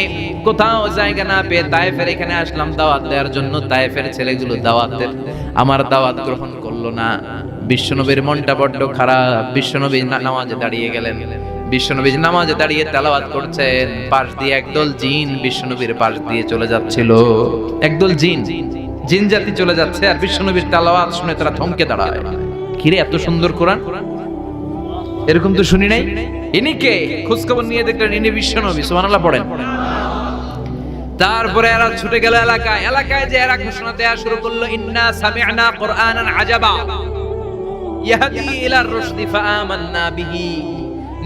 কোথাও জায়গা না পেয়ে তায়েফের এখানে আসলাম দাওয়াত দেওয়ার জন্য। তায়েফের ছেলেগুলো দাওয়াতের আমার দাওয়াত গ্রহণ করলো না। বিশ্বনবীর মনটা বড্ড খারাপ। বিশ্বনবী নামাজে দাঁড়িয়ে গেলেন। বিশ্বনবী নামাজে দাঁড়িয়ে তেলাওয়াত করছেন, পাশ দিয়ে একদল জিন বিশ্বনবীর পাশ দিয়ে চলে যাচ্ছিল। একদল জিন, জিন জাতি চলে যাচ্ছে, আর বিশ্বনবীর তেলাওয়াত শুনে তারা থমকে দাঁড়ায়। কিরে, এত সুন্দর কোরআন, এরকম তো শুনি নাই। ইনি কে? খোঁজখবর নিয়ে দেখলেন ইনি বিশ্বনবী। সুবহানাল্লাহ পড়েন। তারপরে এরা ছুটে গেল এলাকায়। এলাকায় যে এরা ঘোষণা দেয়া শুরু করলো, ইন্না সামি'না কুরআনান আজাবা ইয়াহদি ইলার রুশদি ফাআমান্না বিহি,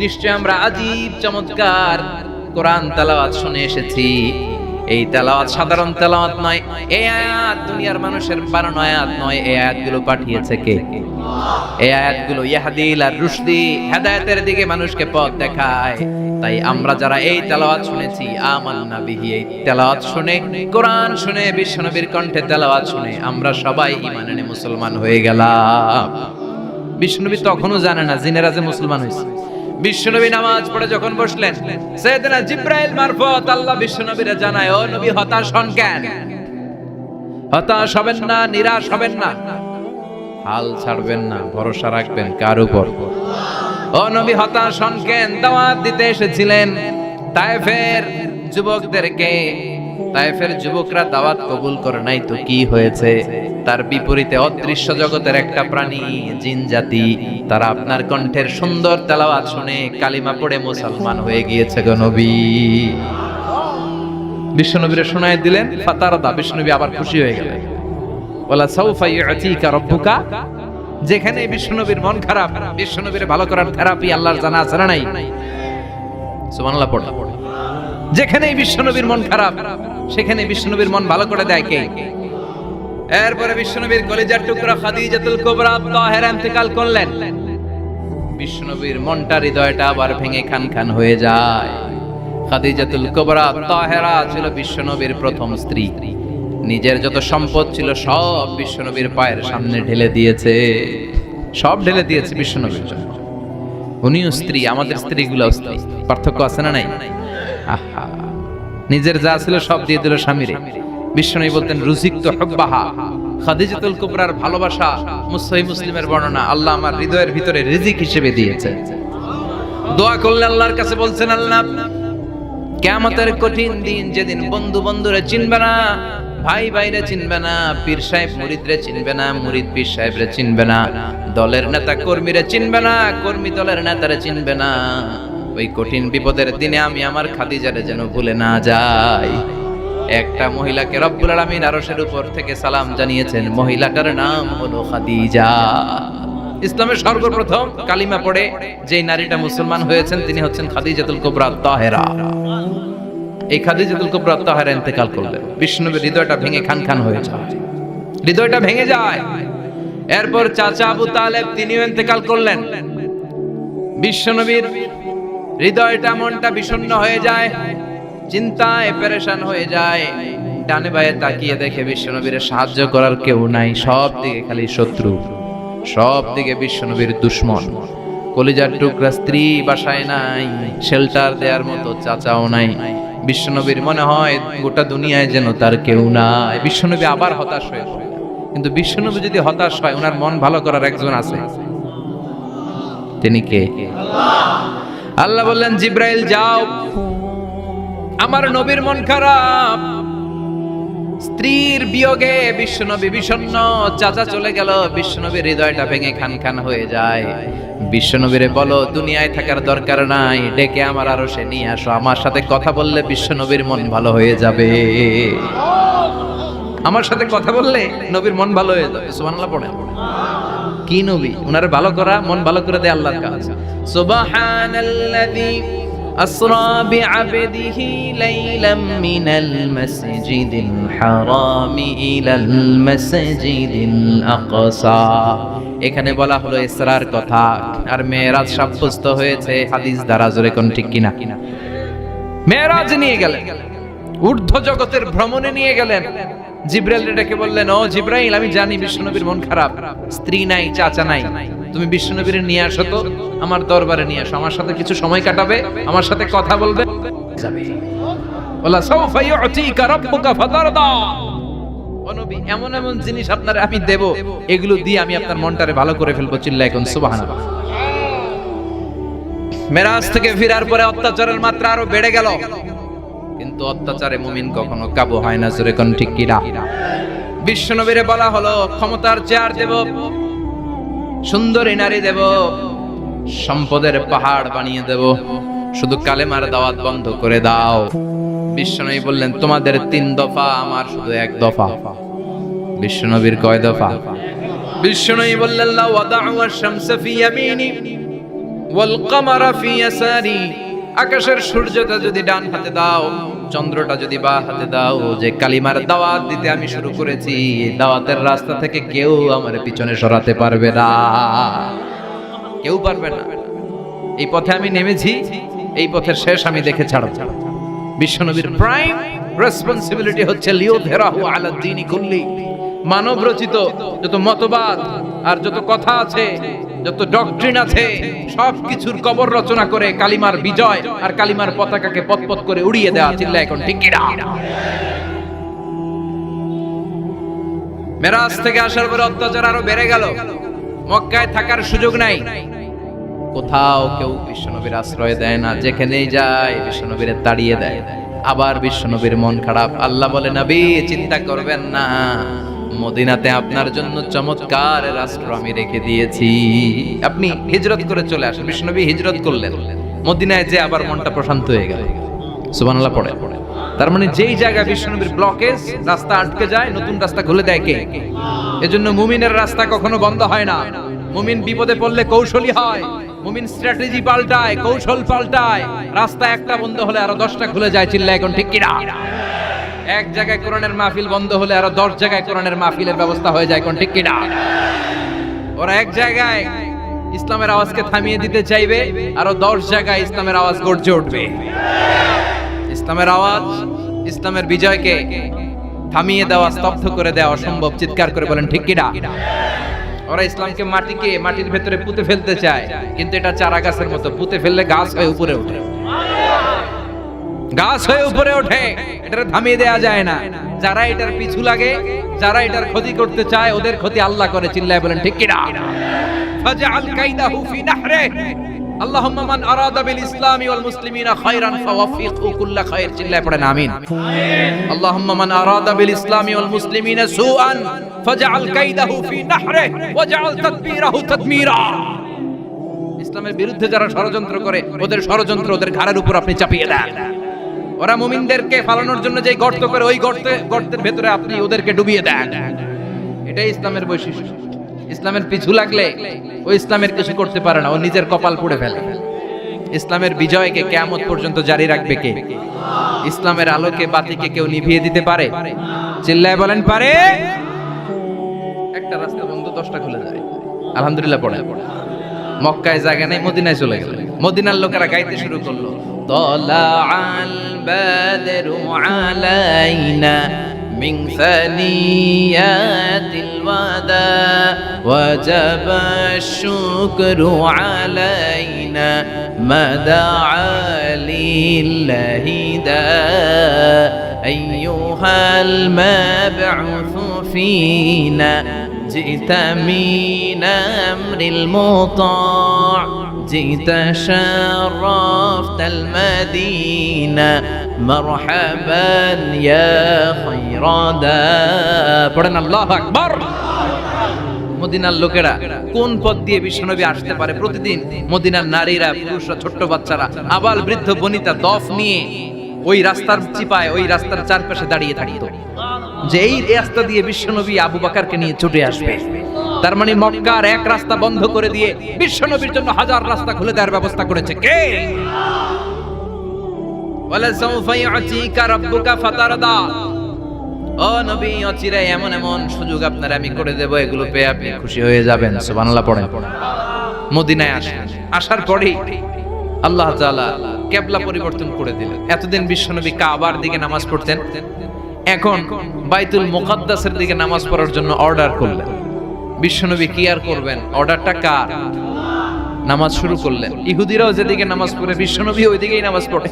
নিশ্চয় আমরা আজীব চমৎকার কোরআন তেলাওয়াত শুনে এসেছি। এই তেলাওয়াত সাধারণ তেলাওয়াত নয়, এই আয়াত দুনিয়ার মানুষের বানানো আয়াত নয়। এই আয়াতগুলো পাঠিয়েছে কে? এই আয়াতগুলো ইয়াহদি ইলার রুশদি, হেদায়েতের দিকে মানুষকে পথ দেখায়। তাই আমরা যারা এই তেলাওয়াত শুনেছি, আমান্না বিহি, এই তেলাওয়াত শুনে, কোরআন শুনে, বিশ্বনবীর কণ্ঠে তেলাওয়াত শুনে আমরা সবাই ঈমান এনে মুসলমান হয়ে গেলাম। বিশ্বনবী তখনও জানে না জিনেরা যে মুসলমান হয়েছে। বিশ্বনবী নামাজ পড়ে যখন বসলেন, সাইয়েদনা জিবরাইল মারফত আল্লাহ বিশ্বনবীরে জানায়, ও নবী হতাশ হন কেন? হতাশ হবেন না, নিরাশ হবেন না, হাল ছাড়বেন না, ভরসা রাখবেন কার উপর? ও নবী হতাশ হন কেন? দাওয়াত দিতে এসেছিলেন তায়েফের যুবকদেরকে। তায়েফের যুবকরা দাওয়াত কবুল করে নাই তো কি হয়েছে? তার বিপরীতে অদৃশ্য জগতের একটা প্রাণী, জিন জাতি, তারা আপনার কণ্ঠের সুন্দর তেলাওয়াত শুনে কালিমা পড়ে মুসলমান হয়ে গিয়েছে গো নবী। বিশ্বনবীরে শোনায় দিলেন, ফাতারদা, বিশ্বনবী আবার খুশি হয়ে গেলেন। ওয়ালা সাউফা ইউতিকা রাব্বুকা, যেখানে বিশ্বনবীর মন খারাপ, বিশ্বনবীর ভালো করার থেরাপি আল্লাহর জানা আছে না নাই? সুবহানাল্লাহ পড়ো। যেখানেই বিশ্বনবীর মন খারাপ, সেখানে বিশ্বনবীর মন ভালো করে দেয় কে? এরপরে বিশ্বনবীর কলিজার টুকরা খাদিজাতুল কুবরা তাহেরা ইন্তেকাল করলেন। বিশ্বনবীর মনটা, হৃদয়টা আবার ভেঙে খান খান হয়ে যায়। খাদিজাতুল কুবরা তাহেরা ছিল বিশ্বনবীর প্রথম স্ত্রী। নিজের যত সম্পদ ছিল সব বিশ্বনবীর পায়ের সামনে ঢেলে দিয়েছে, সব ঢেলে দিয়েছে বিশ্বনবীর জন্য। উনিও স্ত্রী, আমাদের স্ত্রীগুলোও স্ত্রী, পার্থক্য আছে না নাই? আহা, নিজের যা ছিল সব দিয়ে দিল স্বামীরে। বিশ্বনবী বলতেন, রুজিকতু হুব্বাহা, খাদিজাতুল কুবরার ভালোবাসা সহিহ মুসলিমের বর্ণনা, আল্লাহ আমার হৃদয়ের ভিতরে রিজিক হিসেবে দিয়েছে। দোয়া করলে আল্লাহর কাছে বলছেন, আল্লাহ কিয়ামতের কঠিন দিন, যেদিন বন্ধু বন্ধুরে চিনবে না, ভাই ভাইরে চিনবে না, পীর সাহেব মুরিদরে চিনবে না, মুরিদ পীর সাহেবরে চিনবে না, দলের নেতা কর্মীরে চিনবে না, কর্মী দলের নেতারে চিনবে না, ওই কঠিন বিপদের দিনে আমি আমার খাদিজারে যেন ভুলে না যাই। একটা মহিলাকে রব্বুল আলামিন আরশের উপর থেকে সালাম জানিয়েছেন, মহিলাটার নাম হলো খাদিজা। ইসলামের সর্বপ্রথম কালিমা পড়ে যে নারীটা মুসলমান হয়েছেন তিনি হচ্ছেন খাদিজাতুল কুবরা তাহেরা। এই খাদিজাতুল কুবরা তাহেরা ইন্তেকাল করলেন। বিশ্বনবীর হৃদয়টা ভেঙে খান খান হয়ে যায়, হৃদয়টা ভেঙে যায়। এরপর চাচা আবু তালেব তিনিও ইন্তেকাল করলেন। বিশ্বনবীর হৃদয়টা, মনটা বিষণ্ণ হয়ে যায়, চিন্তায় পেরেশান হয়ে যায়। ডানে বায়ে তাকিয়ে দেখে বিশ্বনবীর সাহায্য করার কেউ নাই, সব দিকে খালি শত্রু, সব দিকে বিশ্বনবীর দুশমন। কলিজার টুকরা স্ত্রী বাসায় নাই, শেল্টার দেওয়ার মতো চাচাও নাই। বিশ্বনবীর মনে হয় গোটা দুনিয়ায় যেন তার কেউ নাই। বিশ্বনবী আবার হতাশ হয়ে পড়ে। কিন্তু বিশ্বনবী যদি হতাশ হয়, ওনার মন ভালো করার একজন আছে। তিনি কে? আল্লাহ বললেন, জিব্রাইল যাও, আমার নবীর মন খারাপ, স্ত্রীর বিয়োগে বিশ্বনবী বিষণ্ণ, চাচা চলে গেল, বিশ্বনবীর হৃদয়টা ভেঙে খান খান হয়ে যায়। বিশ্বনবীরে বলো দুনিয়ায় থাকার দরকার নাই, ডেকে আমার আরশে নিয়ে আসো, আমার সাথে কথা বললে বিশ্বনবীর মন ভালো হয়ে যাবে। আমার সাথে কথা বললে নবীর মন ভালো হয়ে যাবে। সুবহানাল্লাহ পড়েন। কি নবী? উনারে ভালো করা, মন ভালো করে দেয় আল্লাহর কাজ। সুবহানাল্লাযী আসরা বিআবদিহি লাইলাম মিনাল মাসজিদিল হারামি ইলাল মাসজিদিল আকসা। এখানে বলা হলো ইসরার কথা, আর মেরাজ সাব্যস্ত হয়েছে হাদিস দ্বারা। জোরে কোন ঠিক কিনা? মেরাজ নিয়ে গেলেন, ঊর্ধ্ব জগতের ভ্রমণে নিয়ে গেলেন। জিব্রাইল ডেকে বললেন, ও জিব্রাইল, আমি জানি বিশ্বনবীর মন খারাপ, স্ত্রী নাই, চাচা নাই, তুমি বিশ্বনবীর নিয়ে আসো তো, আমার দরবারে নিয়ে আসো, আমার সাথে কিছু সময় কাটাবে, আমার সাথে কথা বলবে। যাবে ওয়ালা সাউফা ইউতিকা রাব্বুকা ফাতারদা। ও নবী, এমন এমন জিনিস আপনারে আমি দেব, এগুলো দিয়ে আমি আপনার মনটারে ভালো করে ফেলবো। চিল্লায় কোন সুবহানাল্লাহ। মেরাজ থেকে ফেরার পরে অত্যাচারের মাত্রা আরো বেড়ে গেল, কিন্তু অত্যাচারে মুমিন কখনো কাবু হয় না। জোরে কোন ঠিক কিনা? বিশ্বনবীরে বলা হলো, ক্ষমতার চেয়ার দেব, সুন্দরী নারী দেব, সম্পদের পাহাড় বানিয়ে দেব, শুধু কালেমার দাওয়াত বন্ধ করে দাও। বিশ্বনবী বললেন, তোমাদের 3 দফা, আমার শুধু 1 দফা। বিশ্বনবীর কয় দফা? বিশ্বনবী বললেন, লা ওয়াদাউ আশ-শামসা ফি ইয়ামিনি ওয়াল কামারা ফি ইয়াসারি। আকাশের সূর্যটা যদি ডান হাতে দাও, চন্দ্রটা যদি বাঁ হাতে দাও, যে কালিমার দাওয়াত দিতে আমি শুরু করেছি, দাওয়াতের রাস্তা থেকে কেউ আমার পিছনে সরাতে পারবে না, কেউ পারবে না। এই পথে আমি নেমেছি, এই পথের শেষ আমি দেখে ছাড়ব। বিশ্বনবীর প্রাইম রেসপন্সিবিলিটি হচ্ছে লিউযহিরাহু আলা দ্বীনি কুল্লি। মানব রচিত যত মতবাদ আর যত কথা আছে, যত ডক্ট্রিন আছে, সব কিছুর কবর রচনা করে কালিমার বিজয় আর কালিমার পতাকাকে পতপত করে উড়িয়ে দেওয়া। চিল্লা এখন ঠিক কিনা? মেরাজ থেকে আসার পরে অত্যাচার আরো বেড়ে গেল, মক্কায় থাকার সুযোগ নাই, কোথাও কেউ বিশ্বনবীর আশ্রয় দেয় না, যেখানেই যায় বিশ্বনবীরে তাড়িয়ে দেয়। আবার বিশ্বনবীর মন খারাপ। আল্লাহ বলে, নবী চিন্তা করবেন না, মদিনাতে আপনার জন্য চমৎকার রাষ্ট্র আমি রেখে দিয়েছি, আপনি হিজরত করে চলে আসেন। বিশ্বনবী হিজরত করলেন, মদিনায় যে আবার মনটা প্রশান্ত হয়ে গেল। সুবহানাল্লাহ পড়ে। তার মানে যেই জায়গায় বিশ্বনবীর ব্লকেজ, রাস্তা আটকে যায়, নতুন রাস্তা খুলে দেয় কে? এজন্য মুমিনের রাস্তা কখনো বন্ধ হয় না। মুমিন বিপদে পড়লে কৌশলী হয়, মুমিন স্ট্র্যাটেজি পাল্টায়, কৌশল পাল্টায়। রাস্তা একটা বন্ধ হলে আরো 10টা খুলে যায়। চিল্লা এখন ঠিক কিনা? এক জায়গায় কোরআনের মাহফিল বন্ধ হলে আরো 10 জায়গায় কোরআনের মাহফিলের ব্যবস্থা হয়ে যায়। কোন ঠিক কিনা? ওরা এক জায়গায় ইসলামের আওয়াজকে থামিয়ে দিতে চাইবে, আরো 10 জায়গায় ইসলামের আওয়াজ গর্জে উঠবে। ইসলামের আওয়াজ, ইসলামের বিজয়কে থামিয়ে দেওয়া, স্তব্ধ করে দেওয়া অসম্ভব। চিৎকার করে বলেন ঠিক কিনা? ওরা ইসলামকে মাটির ভেতরে পুঁতে ফেলতে চায়, কিন্তু এটা চারা গাছের মতো, পুঁতে ফেললে গাছ হয়ে উপরে ওঠে, গাছ হয়ে উপরে ওঠে, এটা থামিয়ে দেয়া যায় না। যারা এটার পিছু লাগে, যারা এটার ক্ষতি করতে চায়, ওদের ক্ষতি আল্লাহ করে। চিল্লায় বলেন ঠিক কিনা? ফাজআল কাইদাহু ফি নাহরি। আল্লাহুম্মা মান আরাদা বিল ইসলামি ওয়াল মুসলিমিনা খায়রান ফাওয়াফিকহু কুল্লা খায়র। চিল্লায় পড়েন আমিন। আল্লাহুম্মা মান আরাদা বিল ইসলামি ওয়াল মুসলিমিনা সুআন ফাজআল কাইদাহু ফি নাহরি ওয়াজআল তাদবীরাহু তাদমীরা। ইসলামের বিরুদ্ধে যারা ষড়যন্ত্র করে, ওদের ষড়যন্ত্র ওদের ঘাড়ের উপর আপনি চাপিয়ে দেন। ওরা মুমিনদেরকে ফালানোর জন্য যে গর্ত করে, ওই গর্তের ভেতরে আপনি ওদেরকে ডুবিয়ে দেন। এটাই ইসলামের বৈশিষ্ট্য। ইসলামের পিছু লাগলে ও ইসলামের কিছু করতে পারে না, ও নিজের কপাল পুড়ে ফেলে। ইসলামের বিজয়কে কিয়ামত পর্যন্ত জারি রাখবে কে? ইসলামের আলোকে বাতিকে কেউ নিভিয়ে দিতে পারে? চিল্লায় বলেন পারে? একটা রাস্তা বন্ধ, 10টা খুলে যায়। আলহামদুলিল্লাহ পড়ে। মক্কায় জায়গা নেই, মদিনায় চলে গেল। মদিনার লোকেরা গাইতে শুরু করলো, তলাআল বাদরু আলাইনা من ثنيات الوداع وجب الشكر علينا ما دعا لله داع أيها المبعوث فينا جئت من أمر المطاع جئت شرفت المدينة مرحبا يا خير داع পড়েন আল্লাহু আকবার। মদিনার লোকেরা কোন পথ দিয়ে বিশ্বনবী আসতে পারে? প্রতিদিন মদিনার নারীরা, পুরুষরা, ছোট্ট বাচ্চারা, আবাল বৃদ্ধ বনিতা দফ নিয়ে ওই রাস্তার চিপায়, ওই রাস্তার চারপাশে দাঁড়িয়ে থাকতো যে এই রাস্তা দিয়ে বিশ্বনবী আবু বকরকে নিয়ে ছুটে আসবে। তার মানে মক্কার এক রাস্তা বন্ধ করে দিয়ে বিশ্বনবীর জন্য হাজার রাস্তা খুলে দেওয়ার ব্যবস্থা করেছে কে? ওয়ালা সাউফা ইউতিকা রাব্বুকা ফাতারদা। ও নবী, অচিরে এমন এমন সুযোগ আপনার আমি করে দেব, এগুলো পেয়ে আপনি খুশি হয়ে যাবেন। সুবহানাল্লাহ পড়েন। মদিনায় আসলেন, আসার পরেই আল্লাহ তাআলা কিবলা পরিবর্তন করে দিলেন। এতদিন বিশ্বনবী কাবার দিকে নামাজ পড়তেন, এখন বাইতুল মুকাদ্দাসের দিকে নামাজ পড়ার জন্য অর্ডার করলেন। বিশ্বনবী কি আর করবেন, অর্ডারটা কার? নামাজ শুরু করলেন। ইহুদিরাও যেদিকে নামাজ পড়ে বিশ্বনবী ওই দিকেই নামাজ পড়ে।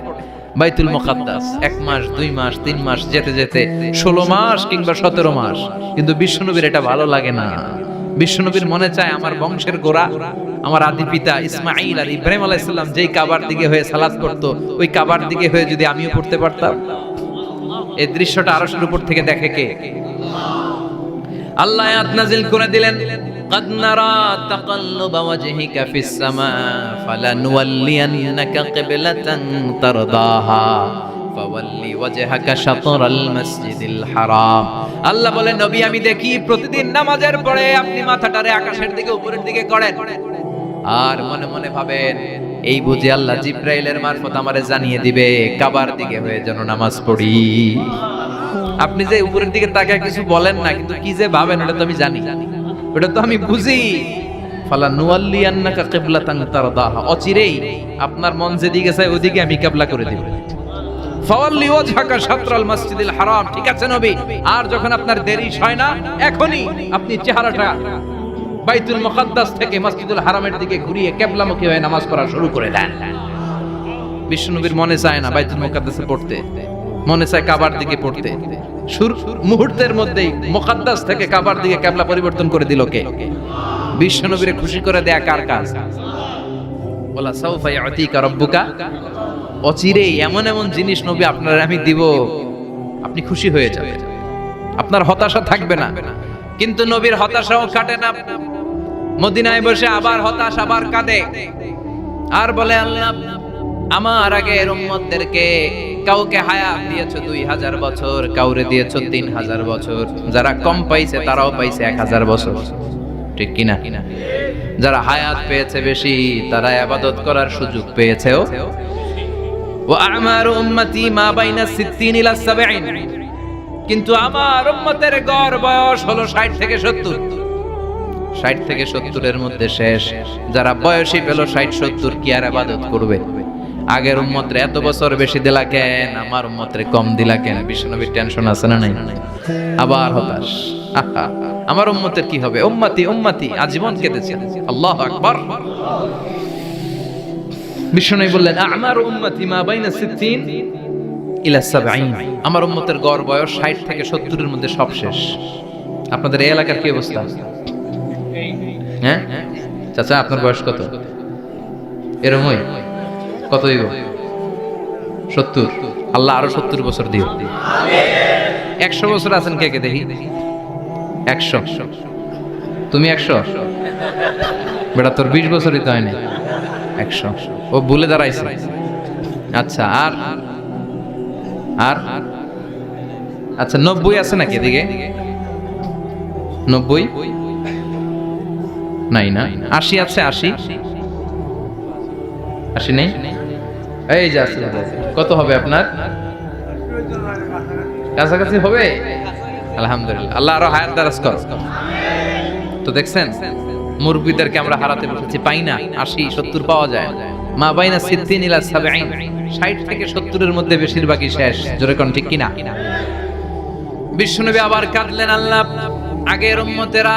বাইতুল মুকাদ্দাস 1 মাস 2 মাস 3 মাস যেতে যেতে 16 মাস কিংবা 17 মাস, কিন্তু বিশ্বনবীর এটা ভালো লাগে না। বিশ্বনবীর মনে চায় আমার বংশের গোড়া, আমার আদি পিতা ইসমাঈল আর ইব্রাহিম আলাইহিস সালাম যেই কাবার দিকে হয়ে সালাত করতো, ওই কাবার দিকে হয়ে যদি আমিও পড়তে পারতাম। এই দৃশ্যটা আরশের উপর থেকে দেখে কে? আল্লাহ আয়াত নাযিল করে দিলেন, قد نرى تقلب وجهك في السماء فلنولينك قبلة ترضاها فولي وجهك شطر المسجد الحرام। আল্লাহ বলেন, নবী আমি দেখি প্রতিদিন নামাজের পরে আপনি মাথাটারে আকাশের দিকে, উপরের দিকে করেন, আর মনে মনে ভাবেন এই বুঝি আল্লাহ জিব্রাইলের মারফত আমারে জানিয়ে দিবে কাবার দিকে হয়ে যেন নামাজ পড়ি। আপনি যে উপরের দিকে তাকায় কিছু বলেন না, কিন্তু কি যে ভাবেন ওটা তো আমি জানি, ওটা তো আমি বুঝি। ফালা নুওয়াল্লিয়ান্নাকা কিবলাতান তারদাহা, অচিরেই আপনার মন যেদিকে চায় ওদিকে আমি কিবলা করে দিব। ফাওয়াল্লি ওয়াজহাকা শাতরাল মাসজিদিল হারাম। ঠিক আছে নবী, আর যখন আপনার দেরি হয় না, এখনি আপনি চেহারাটা বাইতুল মুকাদ্দাস থেকে মসজিদুল হারামের দিকে ঘুরিয়ে কিবলামুখী হয়ে নামাজ পড়া শুরু করে দেন। বিশ্বনবীর মনে চায় না বাইতুল মুকাদ্দাসে পড়তে, মনে চায় কাবার দিকে পড়তে। মুহূর্তের মধ্যেই মুকাদ্দাস থেকে কাবার দিকে কিবলা পরিবর্তন করে দিল কে? বিশ্বনবীরে খুশি করে দেয়া কার কাজ? ওয়ালা সাউফা ইউতিকা রাব্বুকা। অচিরেই এমন এমন জিনিস নবী আপনার আমি দিব, আপনি খুশি হয়ে যাবেন, আপনার হতাশা থাকবে না। কিন্তু নবীর হতাশাও কাটে না। মদিনায় বসে আবার হতাশ, আবার কাঁদে, আর বলে আল্লাহ আমার আগের উম্মতদেরকে কাউকে হায়াত দিয়েছো 2000 বছর, কাউরে দিয়েছো 3000 বছর, যারা কম পাইছে তারাও পাইছে 1000 বছর, ঠিক কিনা? যারা হায়াত পেয়েছে বেশি তারা ইবাদত করার সুযোগ পেয়েছেও। ওয়া আমারু উম্মতি মা বাইনা 60 ইলা 70, কিন্তু আমার উম্মতের গড় বয়স হলো 60 থেকে 70। 60 থেকে 70 এর মধ্যে শেষ। যারা বয়সী পেল 60-70 কি আর ইবাদত করবে? আগের উম্মতরে এত বছর বেশি দিলা কেন, আমার উম্মতরে কম দিলা কেন? বিশ্বনবীর টেনশন আছে না নাই? আবার হতাশ, আমার উম্মতের কি হবে? উম্মতি উম্মতি আজীবন কেঁদেছেন। আল্লাহু আকবার। বিশ্বনবী বললেন, আমার উম্মতি মা বাইনা 60 ইলা 70, আমার উম্মতের গড় বয়স 60 থেকে 70 এর মধ্যে সব শেষ। আপনাদের এই এলাকার কি অবস্থা? হ্যাঁ চাচা, আপনার বয়স কত? এরকমই কত হইব? 70। আল্লাহ আরো 70 বছর দিও। 100 বছর আছেন কে কে দেখি? 100। তুমি 100? বেটা তোর 20 বছরই তো হয়নি। 100 ও ভুলে দাঁড়াইছে। আচ্ছা, আর আর আচ্ছা 90 আছে নাকি এদিকে? 90 নাই না? 80 আছে? 80 নেই? এই যে আছে। কত হবে আপনার? কাছাকাছি হবে? আলহামদুলিল্লাহ, আল্লাহ আরো হায়াত দারাজ কর। তো দেখছেন মুরব্বিদেরকে আমরা হারাতে বসেছি, পাই না। 80-70 পাওয়া যায়। মা বাইনা 60 ইলা 70, 60 থেকে 70 এর মধ্যে বেশিরভাগই শেষ। জোরে কোন ঠিক কিনা? বিশ্বনবী আবার কাঁদলেন, আল্লাহ আগের উম্মতেরা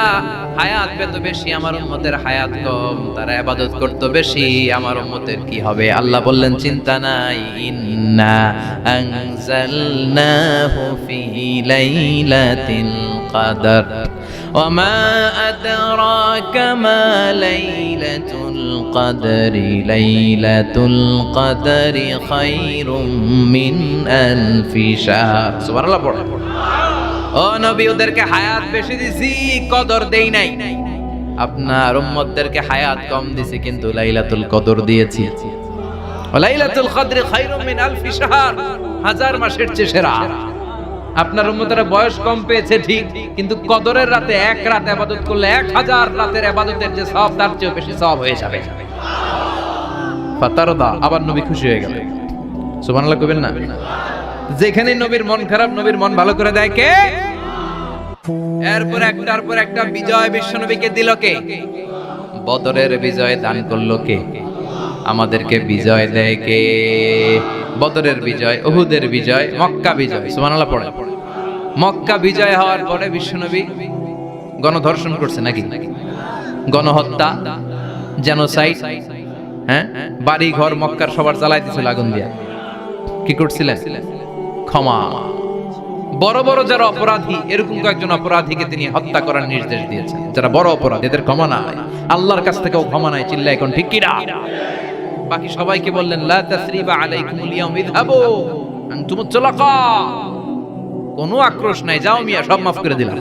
হায়াত পেত বেশি, আমার উম্মতের হায়াত কম, তারা ইবাদত করত বেশি, আমার উম্মতের কি হবে? আল্লাহ বললেন চিন্তা নাই, ইন্না আনজালনাহু ফি লাইলাতিল কদর ওয়া মা আদরাকা মা লাইলাতুল কদরি লাইলাতুল কদরি খায়রুম মিন আলফি শাহর। সুবহানাল্লাহ পড়ো। ও নবী, ওদেরকে হায়াত বেশি দিছি, কদর দেই নাই। আপনার উম্মতদেরকে হায়াত কম দিছি, কিন্তু লাইলাতুল কদর দিয়েছি। লাইলাতুল কদর খায়রুম মিন আলফি শাহর, হাজার মাসের চেয়ে সেরা। আপনার উম্মতেরা বয়স কম পেয়েছে ঠিক, কিন্তু কদরের রাতে এক রাত ইবাদত করলে 1000 রাতের ইবাদতের যে সওয়াব, তার চেয়ে বেশি সওয়াব হয়ে যাবে। ফাতারদা, আবার নবী খুশি হয়ে গেলেন। সুবহানাল্লাহ কইবেন না? যেখানে নবীর মন খারাপ, নবীর মন ভালো করে দেয় কে? এরপর একটার পর একটা বিজয় বিশ্বনবীকে দিল কে? বদরের বিজয় দান করলো কে? আমাদেরকে বিজয় দেয় কে? বদরের বিজয়, উহুদের বিজয়, মক্কা বিজয়। সুবহানাল্লাহ পড়ে। মক্কা বিজয় হওয়ার পরে বিশ্বনবী গণধর্ষণ করছে নাকি? গণহত্যা, জেনোসাইড, হ্যাঁ, বাড়ি ঘর মক্কার সবার জ্বালাই দিছিল আগুন দিয়া। কি করছিলেন? ক্ষমা। বড় বড় যারা অপরাধী, এরকম কয়েকজন অপরাধীকে তিনি হত্যা করার নির্দেশ দিয়েছেন। যারা বড় অপরাধী, এদের ক্ষমা নাই, আল্লাহর কাছ থেকেও ক্ষমা নাই। চিল্লায় এখন ঠিক কিনা? বাকি সবাইকে বললেন লা তাসরিবা আলাইকুমুল ইয়াউম ইযহাবু আনতুমুত তুলাকা, কোনো আক্রোশ নাই, যাও মিয়া, সব মাফ করে দিলাম।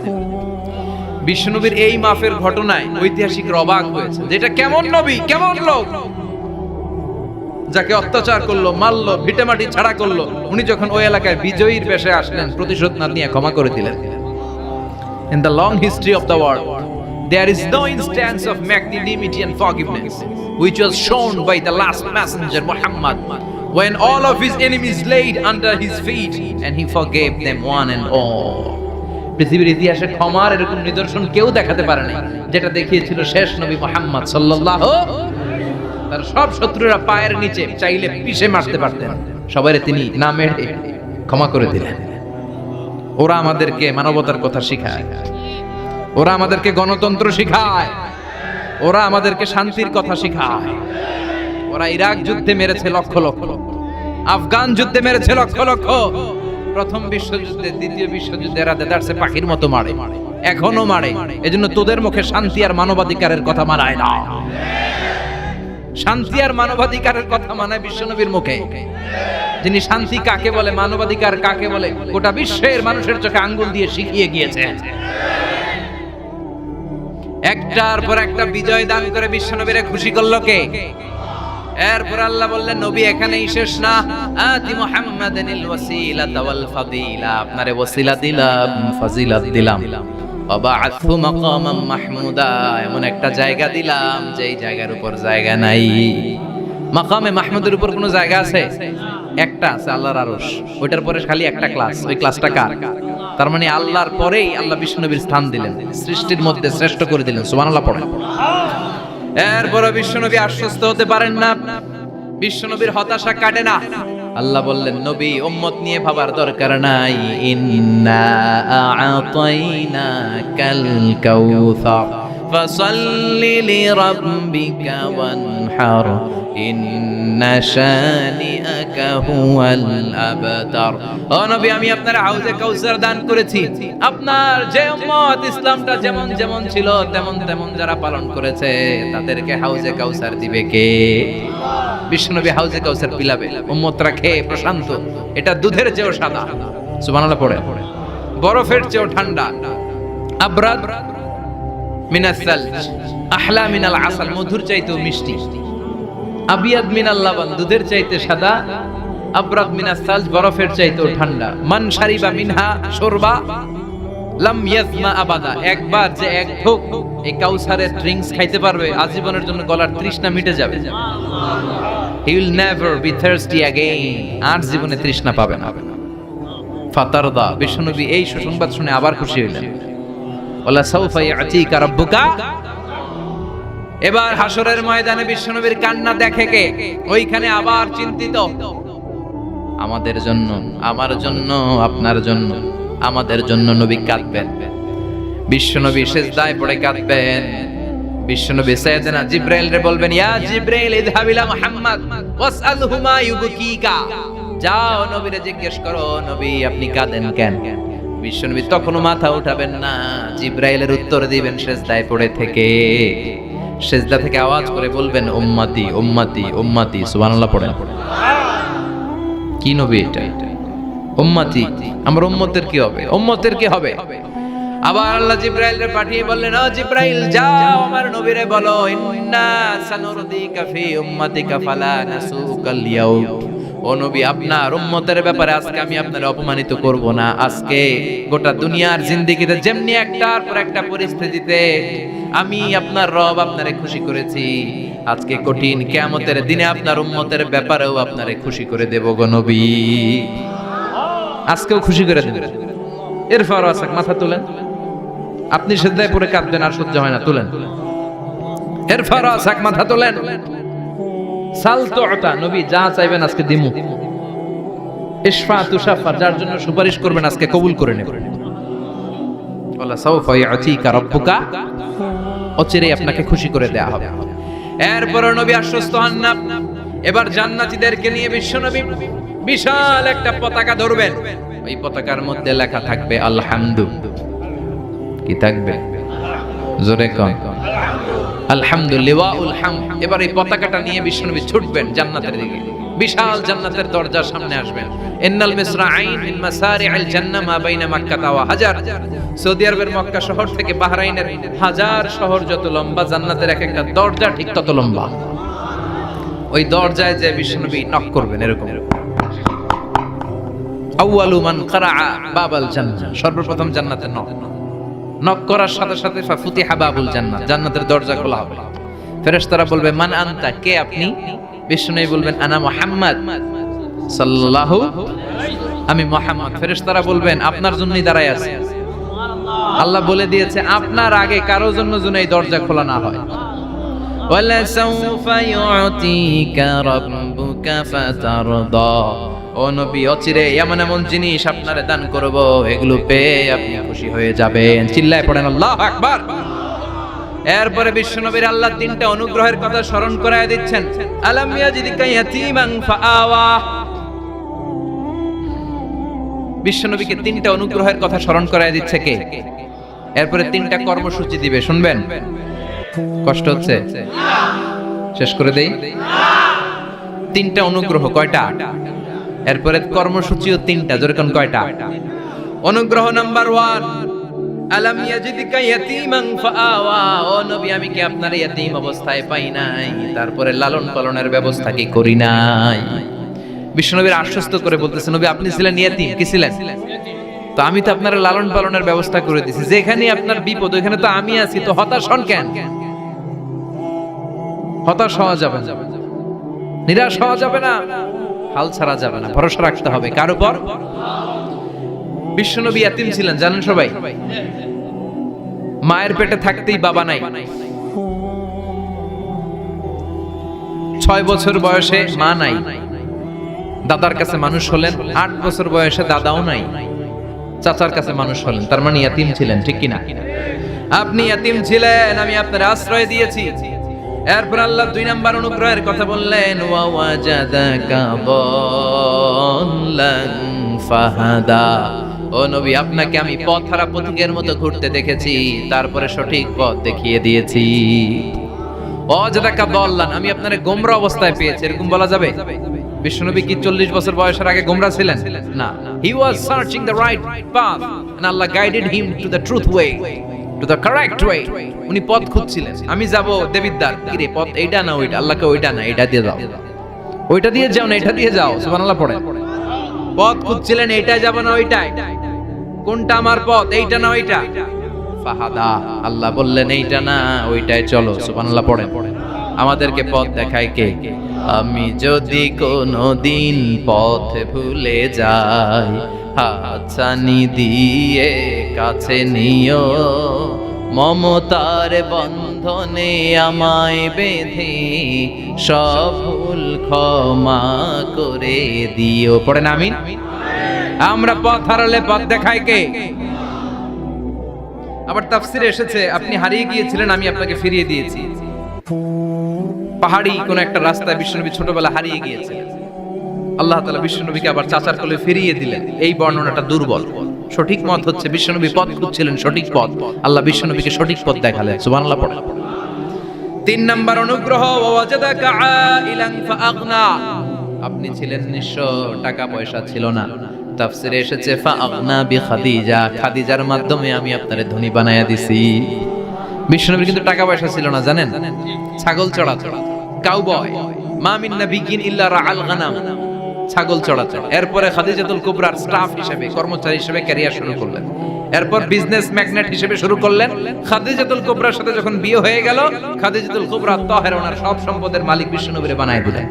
বিশ্বনবীর এই মাফের ঘটনায় ঐতিহাসিকরা অবাক হয়েছে, যেটা কেমন নবী, কেমন লোক, যাকে অত্যাচার করলো, মারলো, ভিটেমাটি ছাড়া করলো, উনি যখন ওই এলাকায় বিজয়ীর বেশে আসলেন, প্রতিশোধ না নিয়ে ক্ষমা করে দিলেন। In the long history of the world, there is no instance of magnanimity and forgiveness which was shown by the last messenger Muhammad, when all of his enemies laid under his feet and he forgave them one and all. পৃথিবীর ইতিহাসে ক্ষমার এরকম নিদর্শন কেউ দেখাতে পারে নাই, যেটা দেখিয়েছিল শেষ নবী মুহাম্মদ সাল্লাল্লাহু। তার সব শত্রুরা পায়ের নিচে চাইলে পিষে মারতে পারতেন, সবাইরে তিনি না মেরে ক্ষমা করে দিলেন। ওরা আমাদেরকে মানবতার কথা শিখায়, ওরা আমাদেরকে গণতন্ত্র শিখায়, ওরা আমাদেরকে শান্তির কথা শিখায়। ওরা ইরাক যুদ্ধে মেরেছে লক্ষ লক্ষ, আফগান যুদ্ধে মেরেছে লক্ষ লক্ষ, প্রথম বিশ্বযুদ্ধে, দ্বিতীয় বিশ্বযুদ্ধে এরা দেদারসে পাখির মতো মারে, এখনো মারে। এজন্য তোদের মুখে শান্তি আর মানবাধিকারের কথা মানায় না। শান্তি আর মানবাধিকারের কথা মানায় বিশ্বনবীর মুখে। যিনি শান্তি কাকে বলে, মানবাধিকার কাকে বলে, গোটা বিশ্বের মানুষের চোখে আঙ্গুল দিয়ে শিখিয়ে গিয়েছেন। একটার পর একটা বিজয় দান করে বিশ্বনবীরে খুশি করলো কে? এরপর আল্লাহ বললেন, নবী এখানেই শেষ না, আতি মুহাম্মাদানিল ওয়াসিলাতা ওয়াল ফাদিলা, আপনারে ওয়াসিলা দিলাম, ফাজিলাত দিলাম, ওয়াবা'আথহু মাকামান মাহমুদা, এমন একটা জায়গা দিলাম যেই জায়গার উপর জায়গা নাই। মাকামে মাহমুদের উপর কোনো জায়গা আছে? একটা আছে, আল্লাহর আরশ। ওইটার পরে খালি একটা ক্লাস, ওই ক্লাসটা কার? তার মানে আল্লাহর পরেই আল্লাহ বিশ্বনবীর স্থান দিলেন, সৃষ্টির মধ্যে শ্রেষ্ঠ করে দিলেন। সুবহানাল্লাহ পড়ে। এরপরে বিশ্বনবী আশ্বস্ত হতে পারেন না, বিশ্বনবীর হতাশা কাটে না। আল্লাহ বললেন, নবী উম্মত নিয়ে ভাবার দরকার নাই, ইন্না আ'তাইনাকাল কাউসার ফাসাল্লি লিরাব্বিকা ওয়ানহার ইন্না শানিআকা হুয়াল আবতার। ও নবী, আমি আপনার হাউজে কাউসার দান করেছি। আপনার যে উম্মত ইসলামটা যেমন যেমন ছিল তেমন তেমন যারা পালন করেছে, তাদেরকে হাউজে কাউসার দিবে কে? বিশ্বনবী হাউজে কাউসার পিলাবে, উম্মতরা খেয়ে প্রশান্ত। এটা দুধের চেয়েও সাদা, সুবহানাল্লাহ পড়ে, বরফের চেয়েও ঠান্ডা, আবরাদ মিনাস সালজ আহলা মিনাল আসাল, মধুর চাইতেও মিষ্টি, আবিয়াদ মিনাল লাবান, দুধের চাইতে সাদা, আবরাদ মিনাস সালজ, বরফের চাইতেও ঠান্ডা। মান শারিবা মিনহা শুরবা লাম ইয়াজমা আবাদা, একবার যে এক ঢোক এই কাউসারের ড্রিঙ্কস খাইতে পারবে, আজীবনের জন্য গলার তৃষ্ণা মিটে যাবে। He will never be thirsty again, আর জীবনে তৃষ্ণা পাবে না। ফাতারদা, বিশ্বনবী এই সুসংবাদ শুনে আবার খুশি হইলেন। ওয়ালা সাউফা ইয়াতিকা রাব্বুকা, এবার হাসরের ময়দানে বিশ্বনবীর কান্না দেখে কে? ওইখানে আবার চিন্তিত, আমাদের জন্য, আমার জন্য, আপনার জন্য। আমাদের জন্য নবী কাঁদবেন। বিশ্বনবী সিজদায় পড়ে কাঁদবেন। বিশ্বনবী সাইয়েদনা জিবরাইল রে বলবেন, ইয়া জিবরাইল ইযহাব ইলা মুহাম্মদ ওয়াসআলহু মা ইউবকিকা। যাও নবীরে জিজ্ঞেস করো, নবী আপনি কাঁদেন কেন? বিশ্বনবী তখনও মাথা উঠাবেন না, জিবরাইলের উত্তর দিবেন সিজদায় পড়ে থেকে। সিজদা থেকে আওয়াজ করে বলবেন, উম্মতি উম্মতি উম্মতি। সুবহানাল্লাহ পড়েন। কি নবী এটা? উম্মতি, আমার উম্মতের কি হবে? উম্মতের কি হবে? আবার আল্লাহ জিবরাইলকে পাঠিয়ে বললেন, ও জিবরাইল যাও আমার নবীরে বলো, ইন্না সানুরদিকা ফি উম্মাতিকা ফালা নাসুকাল ইয়াউম। ও নবী, আপনার উম্মতের ব্যাপারে আজকে আমি আপনারে অপমানিত করব না। আজকে গোটা দুনিয়ার জিন্দেগিতে যেমনি একটার পর একটা পরিস্থিতিতে আমি আপনার রব আপনারে খুশি করেছি, আজকে কঠিন কিয়ামতের দিনে আপনার উম্মতের ব্যাপারেও আপনারে খুশি করে দেব গো নবী। আজকেও খুশি করে দেব। এরপর আসাক মাথা তুলেন। আপনি সিজদায় পড়ে কাঁদবেন, আর সহ্য হয় না, তুলেন। এরপর আসাক মাথা তুলেন। সাল তুতা, নবী যা চাইবেন আজকে দিমু। ইশফা তুশাফা, যার জন্য সুপারিশ করবেন আজকে কবুল করে নেব। ওয়ালা সাওফা ইয়াতিকা রাব্বুকা, অচিরেই আপনাকে খুশি করে দেয়া হবে। এরপর নবী আশ্বস্ত হন না। এবার জান্নাতীদেরকে নিয়ে বিশ্বনবী বিশাল একটা পতাকা ধরবেন। ওই পতাকার মধ্যে লেখা থাকবে আলহামদু। কি থাকবে? জোরে কোন আলহামদুলিল্লাহ ওয়াল হামদ। এবার এই পতাকাটা নিয়ে বিশ্বনবী ছুটবেন জান্নাতের দিকে। বিশাল জান্নাতের দরজার সামনে আসবেন। ইন্নাল মিসরাঈন মিন মাসারি'আল জান্নাহ মা বাইনা মাক্কা ওয়া হাজার। সৌদি আরবের মক্কা শহর থেকে বাহরাইনের হাজার শহর যত লম্বা, জান্নাতের এক একটা দরজা ঠিক তত লম্বা। ওই দরজায় যে বিশ্বনবী নক করবেন এরকম। আউয়ালু মান ক্বারাআ বাবাল জান্নাহ, সর্বপ্রথম জান্নাতের নক করার সাথে সাথে ফাফুতিহা বাবুল জান্নাহ, জান্নাতের দরজা খোলা হবে। ফেরেশতারা বলবে, মান আনতা, কে আপনি? বিষ্ণু বলবেন, আনা মুহাম্মদ সাল্লাল্লাহু, আমি মুহাম্মদ। ফেরেশতারা বলবেন, আপনার জন্যই দাঁড়ায় আছি। আল্লাহ বলে দিয়েছে আপনার আগে কারো জন্য যেন এই দরজা খোলা না হয়। ওয়ালা সাউফা ইউতিকা রাব্বুকা ফাতারদা। ও নবী, অচিরে এমন এমন জিনিস আপনারে দান করব, এগুলো পেয়ে আপনি খুশি হয়ে যাবেন। চিল্লায় পড়েন আল্লাহু আকবার। এরপরে বিশ্বনবীর আল্লাহ তিনটা অনুগ্রহের কথা স্মরণ করায় দিচ্ছেন। আলাম ইয়াজিদিকা ইয়াতীমান ফাআওয়া। বিশ্বনবীকে তিনটা অনুগ্রহের কথা স্মরণ করায় দিচ্ছে কে? এরপরে তিনটা কর্মসূচি দিবে, শুনবেন? কষ্ট হচ্ছে? শেষ করে দেই। তিনটা অনুগ্রহ কয়টা? এরপরে কর্মসূচিও তিনটা, যেরকম কয়টা? অনুগ্রহ নাম্বার 1, আলাম ইয়াজিদিকা ইয়াতীমান ফাআওয়া। ও নবী, আমি কি আপনার ইয়াতীম অবস্থায় পাই নাই? তারপরে লালন পালনের ব্যবস্থা কি করি নাই? বিশ্বনবীর আশ্বস্ত করে বলতেছে, নবী আপনি ছিলেন ইয়াতীম, কি ছিলেন? তো আমি তো আপনার লালন পালনের ব্যবস্থা করে দিয়েছি। যেখানে আপনার বিপদ ওখানে তো আমি আছি, তো হতাশ হন কেন? হতাশ হওয়া যাবে না, নিরাশ হওয়া যাবে না, হাল ছাড়া যাবে না, ভরসা রাখতে হবে কার উপর? বিশ্বনবী ইয়াতীম ছিলেন, জানেন সবাই। মায়ের পেটে থাকতেই বাবা নাই। 6 বছর বয়সে মা নাই, দাদার কাছে মানুষ হলেন। 8 বছর বয়সে দাদাও নাই, চাচার কাছে মানুষ হলেন। তার মানে ইয়াতীম ছিলেন, ঠিক কিনা? আপনি ইয়াতীম ছিলেন, আমি আপনার আশ্রয় দিয়েছি। এরপর আল্লাহ 2 নাম্বার অনুগ্রহের কথা বললেন, ওয়া ওয়াজাদাকা দাল্লান ফাহাদা। ও নবী, আপনাকে আমি পথহারা পথিকের মতো ঘুরতে দেখেছি, তারপরে সঠিক পথ দেখিয়ে দিয়েছি। ওয়াজাদাকা দাল্লান, আমি আপনারে গোমরা অবস্থায় পেয়েছি, এরকম বলা যাবে? বিশ্বনবী কি 40 বছর বয়সের আগে গোমরা ছিলেন? না, he was searching the right path and Allah guided him to the truth way, to the correct way. উনি পথ খুঁজছিলেন। আমি যাব দেবিদ্বার, কি রে পথ এইটা না ওইটা? আল্লাহকে ওইটা না, এটা দিয়ে যাও, ওইটা দিয়ে যাও না, এটা দিয়ে যাও। সুবহানাল্লাহ পড়েন। পথ খুঁজছিলেন, এইটা যাব না ওইটাই, কোনটা আমার পথ, এইটা না ওইটা? ফাহাদা, আল্লাহ বললেন এইটা না ওইটাই চলো। সুবহানাল্লাহ পড়েন। আমাদেরকে পথ দেখায় কে? আমি যদি কোনদিন পথ ভুলে যাই, হাতছানি দিয়ে কাছে নিও, মমতার বন্ধনে আমায় বেঁধে সব ভুল ক্ষমা করে দিও। পড়েন আমিন। আমরা পথ হারালে পথ দেখায় কে? আবার তাফসিরে এসেছে আপনি হারিয়ে গিয়েছিলেন, আমি আপনাকে ফিরিয়ে দিয়েছি। পাহাড়ি কোন একটা রাস্তায় বিশ্বনবী ছোটবেলা হারিয়ে গিয়েছিলেন, আল্লাহ তাআলা বিশ্বনবীকে আবার চাচার কোলে ফিরিয়ে দিলেন। এই বর্ণনাটা দুর্বল। সঠিক মত হচ্ছে বিশ্বনবী পথ খুঁজছিলেন, সঠিক পথ, আল্লাহ বিশ্বনবীকে সঠিক পথ দেখালেন। সুবহানাল্লাহ পড়েন। 3 নাম্বার অনুগ্রহ, ওয়াজাদাকা আইলান ফাআগনা, আপনি ছিলেন নিঃস্ব, টাকা পয়সা ছিল না। তাফসিরে এসেছে ফাআগনা বিখাদিজা, খাদিজার মাধ্যমে আমি আপনারে ধনী বানায়া দিছি। বিশ্বনবীর কিন্তু টাকা পয়সা ছিল না, জানেন? ছাগল চড়াতো, কাউবয়। মা মিন নাবিয়্যিন ইল্লা রাআল গানাম, ছাগল চড়াতো। এরপরে খাদিজাতুল কুবরার স্টাফ হিসেবে, কর্মচারী হিসেবে ক্যারিয়ার শুরু করলেন। এরপর বিজনেস ম্যাগনেট হিসেবে শুরু করলেন। খাদিজাতুল কুবরার সাথে যখন বিয়ে হয়ে গেল, খাদিজাতুল কুবরা তাহেরা ওনার সব সম্পদের মালিক বিশ্বনবীরে বানায় দিলেন।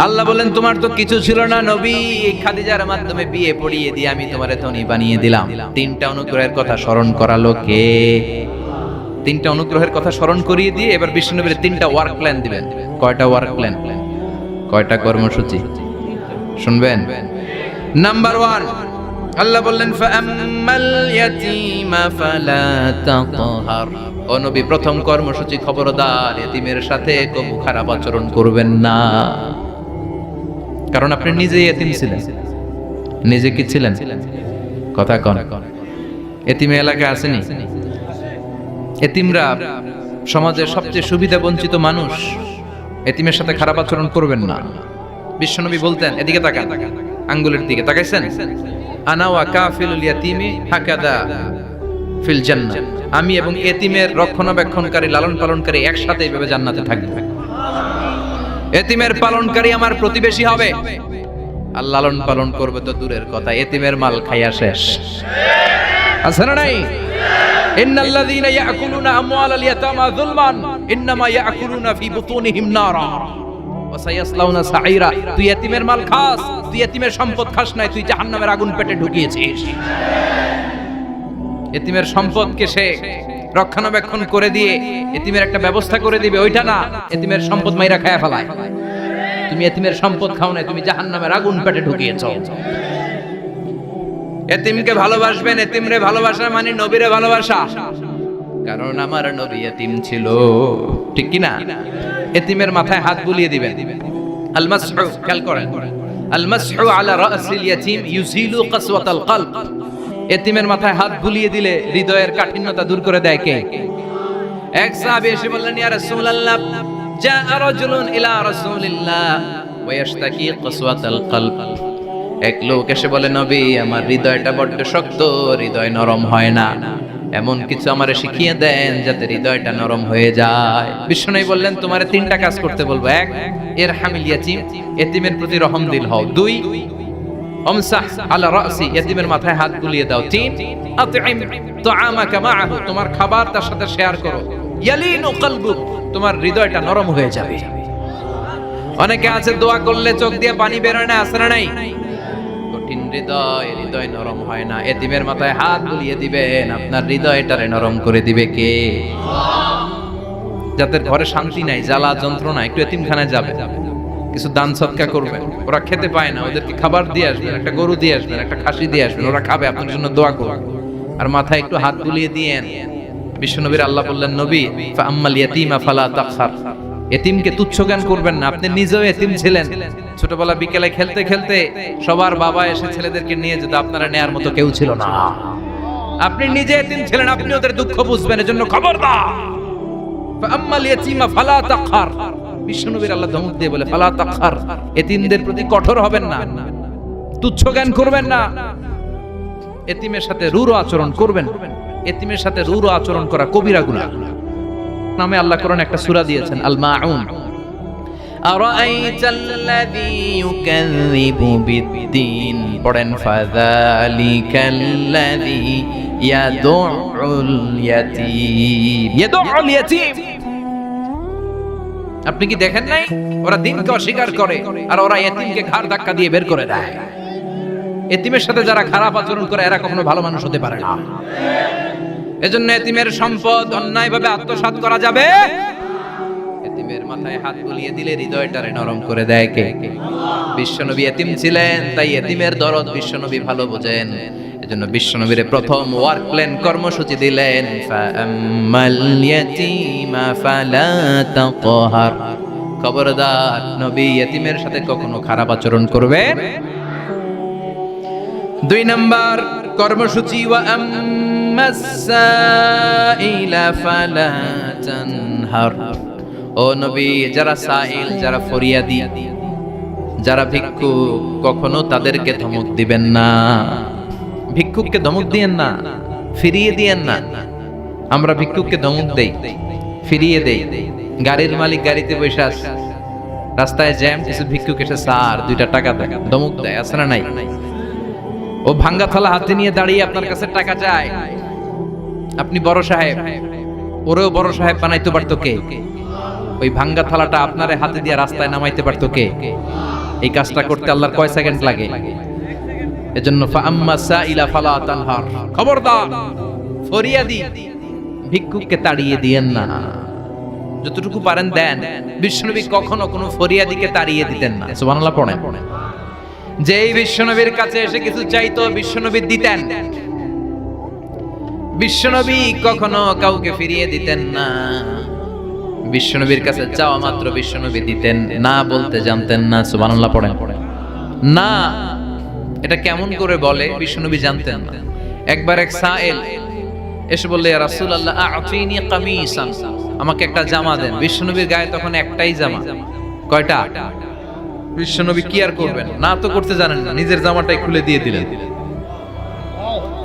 আল্লাহ বলেন তোমার তো কিছু ছিল না নবী, এই খাদিজার মাধ্যমে বিয়ে পড়িয়ে দিয়ে আমি তোমারে ধনী বানিয়ে দিলাম। 3টা অনুগ্রহের কথা স্মরণ করালো কে? 3টা অনুগ্রহের কথা স্মরণ করিয়ে দিয়ে এবার বিশ্বনবীর 3টা ওয়ার্ক প্ল্যান দিবেন। কয়টা ওয়ার্ক প্ল্যান? কয়টা কর্মসূচি? শুনবেন। নাম্বার 1, আল্লাহ বললেন ফাআম্মাল ইয়াতীমা ফালা তাকহার। ও নবী, প্রথম কর্মসূচি, খবরদার এতিমের সাথে কবু খারাপ আচরণ করবেন না। কারণ আপনি নিজেই এতিম ছিলেন। নিজে কি ছিলেন? কথা কন। এতিমে এলাকা আসেনি? এতিমরা সমাজের সবচেয়ে সুবিধা বঞ্চিত মানুষ। এতিমের সাথে খারাপ আচরণ করবেন না। বিশ্বনবী বলতেন, এদিকে তাকান, আঙ্গুলের দিকে তাকাইছেন, আনা ওয়া কাফিলুল ইয়াতীমি হাকাদা ফিল জান্নাহ, আমি এবং এতিমের রক্ষণাবেক্ষণকারী, লালন পালনকারী একসাথে এইভাবে জান্নাতে থাকব। এতিমের পালনকারী আমার প্রতিবেশী হবে, আর লালন পালন করবে তো দূরের কথা, এতিমের মাল খাইয়া শেষ। আছে না নাই? ইন্নাল্লাযীনা ইয়াকুলুনা আমওয়ালাল ইয়াতামা যুলমান ইন্নামা ইয়াকুলুনা ফি বুতুনিহিম নারা ওয়া সায়াসলাউনা সাঈরা। তুই এতিমের মাল খাস, তুই এতিমের সম্পদ খাস নাই, তুই জাহান্নামের আগুন পেটে ঢুকিয়েছিস। এতিমের সম্পদকে সে রক্ষণাবেক্ষণ করে দিয়ে এতিমের একটা ব্যবস্থা করে দিবে, ওইটা না, এতিমের সম্পদ মাইরা খায়া ফেলায়। তুমি এতিমের সম্পদ খাও না, তুমি জাহান্নামের আগুন পেটে ঢুকিয়েছো। এতিমকে ভালোবাসবেন, এতিমরে ভালোবাসা মানে নবীরে ভালোবাসা। কারণ আমার নবী এতিম ছিল, ঠিক কি না? এতিমের মাথায় হাত বুলিয়ে দিবেন। আল মাসহু, খেয়াল করেন, আল মাসহু আলা রাসিল ইয়াতীম ইউজিলু কাসওয়াতাল কলব। এতিমের মাথায় হাত বুলিয়ে দিলে হৃদয়ের কাঠিন্যতা দূর করে দেয় কে? এক সাহাবী এসে বললেন, ইয়া রাসূলুল্লাহ, জাআ রাজুলুন ইলা রাসূলিল্লাহ ওয়া ইয়াশতাকি কাসওয়াতাল কলব। এক লোক এসে বলে, নবী, আমার হৃদয়টা বড্ড শক্ত, হৃদয় নরম হয় না, এমন কিছু আমারে শিখিয়ে দেন যাতে হৃদয়টা নরম হয়ে যায়। বিশ্বনবী বললেন, তোমারে 3টা কাজ করতে বলবো। 1, ইরহামিল ইয়াতীম, এতিমের প্রতি রহম দিল হও। 2, আমসাহ আলা রাসি, এতিমের মাথায় হাত বুলিয়ে দাও। 3, আতইম তুআমাকা মাআহু, তোমার খাবার তার সাথে শেয়ার করো। ইয়ালিনু কলবুক, তোমার হৃদয়টা নরম হয়ে যাবে। অনেকে আছে দোয়া করলে চোখ দিয়ে পানি বের হয় না, আছে না নাই? কঠিন হৃদয়, হৃদয় নরম হয় না। এতিমের মাথায় হাত বুলিয়ে দিবেন, আপনার হৃদয়টারে নরম করে দিবে কে? যাদের ঘরে শান্তি নাই, জ্বালা যন্ত্রণা, একটু এতিমখানায় যাবে, কিছু দান সদকা করবেন। ওরা খেতে পায় না, ওদেরকে খাবার দিয়ে আসবেন, একটা গরু দিয়ে আসবেন, একটা খাসি দিয়ে আসবেন, ওরা খাবে, আপনার জন্য দোয়া করবে। আর মাথায় একটু হাত বুলিয়ে দিয়েন। বিশ্বনবীর আল্লাহ বললেন, নবী, ফাআম্মাল ইয়াতীমা ফালা তাকহার, এতিমকে তুচ্ছ জ্ঞান করবেন না। আপনি নিজেও এতিম ছিলেন, ছোটবেলা বিকেলে খেলতে খেলতে সবার বাবা এসে ছেলেদেরকে নিয়ে যেত, আপনারা নেয়ার মতো কেউ ছিল না। আপনি নিজে এতিম ছিলেন, আপনি ওদের দুঃখ বুঝবেন, এজন্য খবরদার, ফাআম্মাল ইয়াতীমা ফালা তাকহার। বিশ্বনবীর আল্লাহ ধমক দিয়ে বলে, ফালা তাকহার, এতিমদের প্রতি কঠোর হবেন না, তুচ্ছ জ্ঞান করবেন না, এতিমের সাথে রূঢ় আচরণ করবেন। এতিমের সাথে রূঢ় আচরণ করা কবিরা গুনাহ নামে আল্লাহ কোরআন একটা সূরা দিয়েছেন, আল মাউন। আরাআইতাল্লাযী ইউকাযযিবু বিদ্দীন, পড়েন, ফাযালিকাল্লাযী ইয়াদুউল ইয়াতীম। ইয়াদুউল ইয়াতীম, আপনি কি দেখেন নাই? ওরা দিনকে অস্বীকার করে আর ওরা এতিমকে ঘাড় ধাক্কা দিয়ে বের করে দেয়। এতিমের সাথে যারা খারাপ আচরণ করে এরা কখনো ভালো মানুষ হতে পারে না। এজন্য এতিমের সম্পদ অন্যায়ভাবে আত্মসাৎ করা যাবে। এতিমের মাথায় হাত বুলিয়ে দিলে হৃদয়টারে নরম করে দেয় কে? বিশ্বনবী এতিম ছিলেন, তাই এতিমের দরদ বিশ্বনবী ভালো বোঝেন। এজন্য বিশ্বনবীর প্রথম ওয়ার্ক প্ল্যান কর্মসূচি দিলেন, ফাআম্মাল ইয়াতীমা ফালা তাকহার। খবরদার, নবী এতিমের সাথে কখনো খারাপ আচরণ করবে। 2 নাম্বার কর্মসূচি, ওয়া আম্মাস সাইলা ফালা তানহার। ও নবী, যারা সাইল, যারা ফরিয়াদি, যারা ভিক্ষুক, কখনো তাদেরকে ধমক দিবেন না। ভিক্ষুককে ধমক দিয়েন না, ফিরিয়ে দিয়েন না। আমরা ভিক্ষুককে ধমক দেই, ফিরিয়ে দেই। গাড়ির মালিক গাড়িতে বসে আছে, রাস্তায় জ্যাম, কিছু ভিক্ষুক এসে স্যার 2টা টাকা দেয়, ধমক দেয়, আছে না নাই? ও ভাঙ্গা থালা হাতে নিয়ে দাঁড়িয়ে আপনার কাছে টাকা চায়। আপনি বড় সাহেব, ওরেও বড় সাহেব বানাইতে পারতো কে? ওই ভাঙ্গা থালাটা আপনারে হাতে দিয়ে রাস্তায় নামাইতে পারতো কে? এই কাজটা করতে আল্লাহর কয় সেকেন্ড লাগে? এজন্য ফাআম্মা সাইলা ফালা তানহার, খবরদার, ফরিয়াদি ভিক্ষুককে তাড়িয়ে দিয়েন না। যতটুকু পারেন দেন। বিশ্বনবী কখনো কোনো ফরিয়াদিকে তাড়িয়ে দিতেন না। সুবহানাল্লাহ পড়েন। যেই বিশ্বনবীর কাছে এসে কিছু চাইতো, বিশ্বনবী দিতেন। বিশ্বনবী কখনো কাউকে ফিরিয়ে দিতেন না। বিশ্বনবীর কাছে চাওয়া মাত্র বিশ্বনবী দিতেন, না বলতে জানতেন না। সুবহানাল্লাহ পড়েন। না, এটা কেমন করে বলে বিশ্বনবী জানতেন না। একবার এক সাইল এসে বললে, ইয়া রাসূলুল্লাহ আ'তিনি কামিসান, আমাকে একটা জামা দেন। বিশ্বনবীর গায়ে তখন একটাই জামা। কয়টা? বিশ্বনবী কি আর করবেন, না তো করতে জানেন না, নিজের জামাটাই খুলে দিয়ে দিলেন।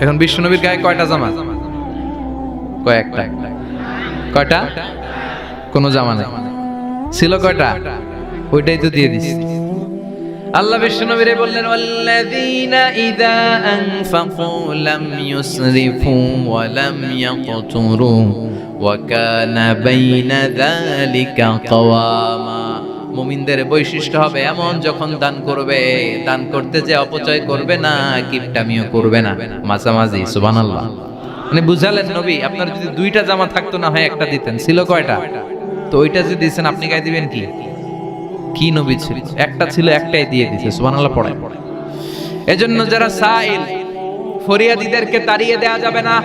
এখন বিশ্বনবীর গায়ে কয়টা জামা? কয়েকটা। কয়টা? কোনো জামা নেই। ছিল কয়টা? ওইটাই তো দিয়ে দিছি। আল্লাহ বিশ্বনবীরে বললেন, ওয়াল্লাযীনা ইযা আনফাকু লাম ইউসরিফু ওয়া লাম ইয়াকতুরু ওয়া কানা বাইনা যালিকা কাওয়ামা। মুমিনদের বৈশিষ্ট্য হবে এমন, যখন দান করবে, দান করতে যে অপচয় করবে না, কিপটামিও করবে না, মাঝামাঝি। সুবহানাল্লাহ। মানে বুঝালেন নবী, আপনার যদি 2টা জামা থাকতো না হয় একটা দিতেন। ছিল কয়টা? তো ওইটা যদি দিয়েছেন, আপনি গায়ে দিবেন কি? কি নবী ছিল? একটা ছিল, একটাই দিয়ে দিয়েছে। সুবহানাল্লাহ পড়ে। এজন্য যারা সাইল, ফরিয়াদিদেরকে তাড়িয়ে দেয়া যাবে না।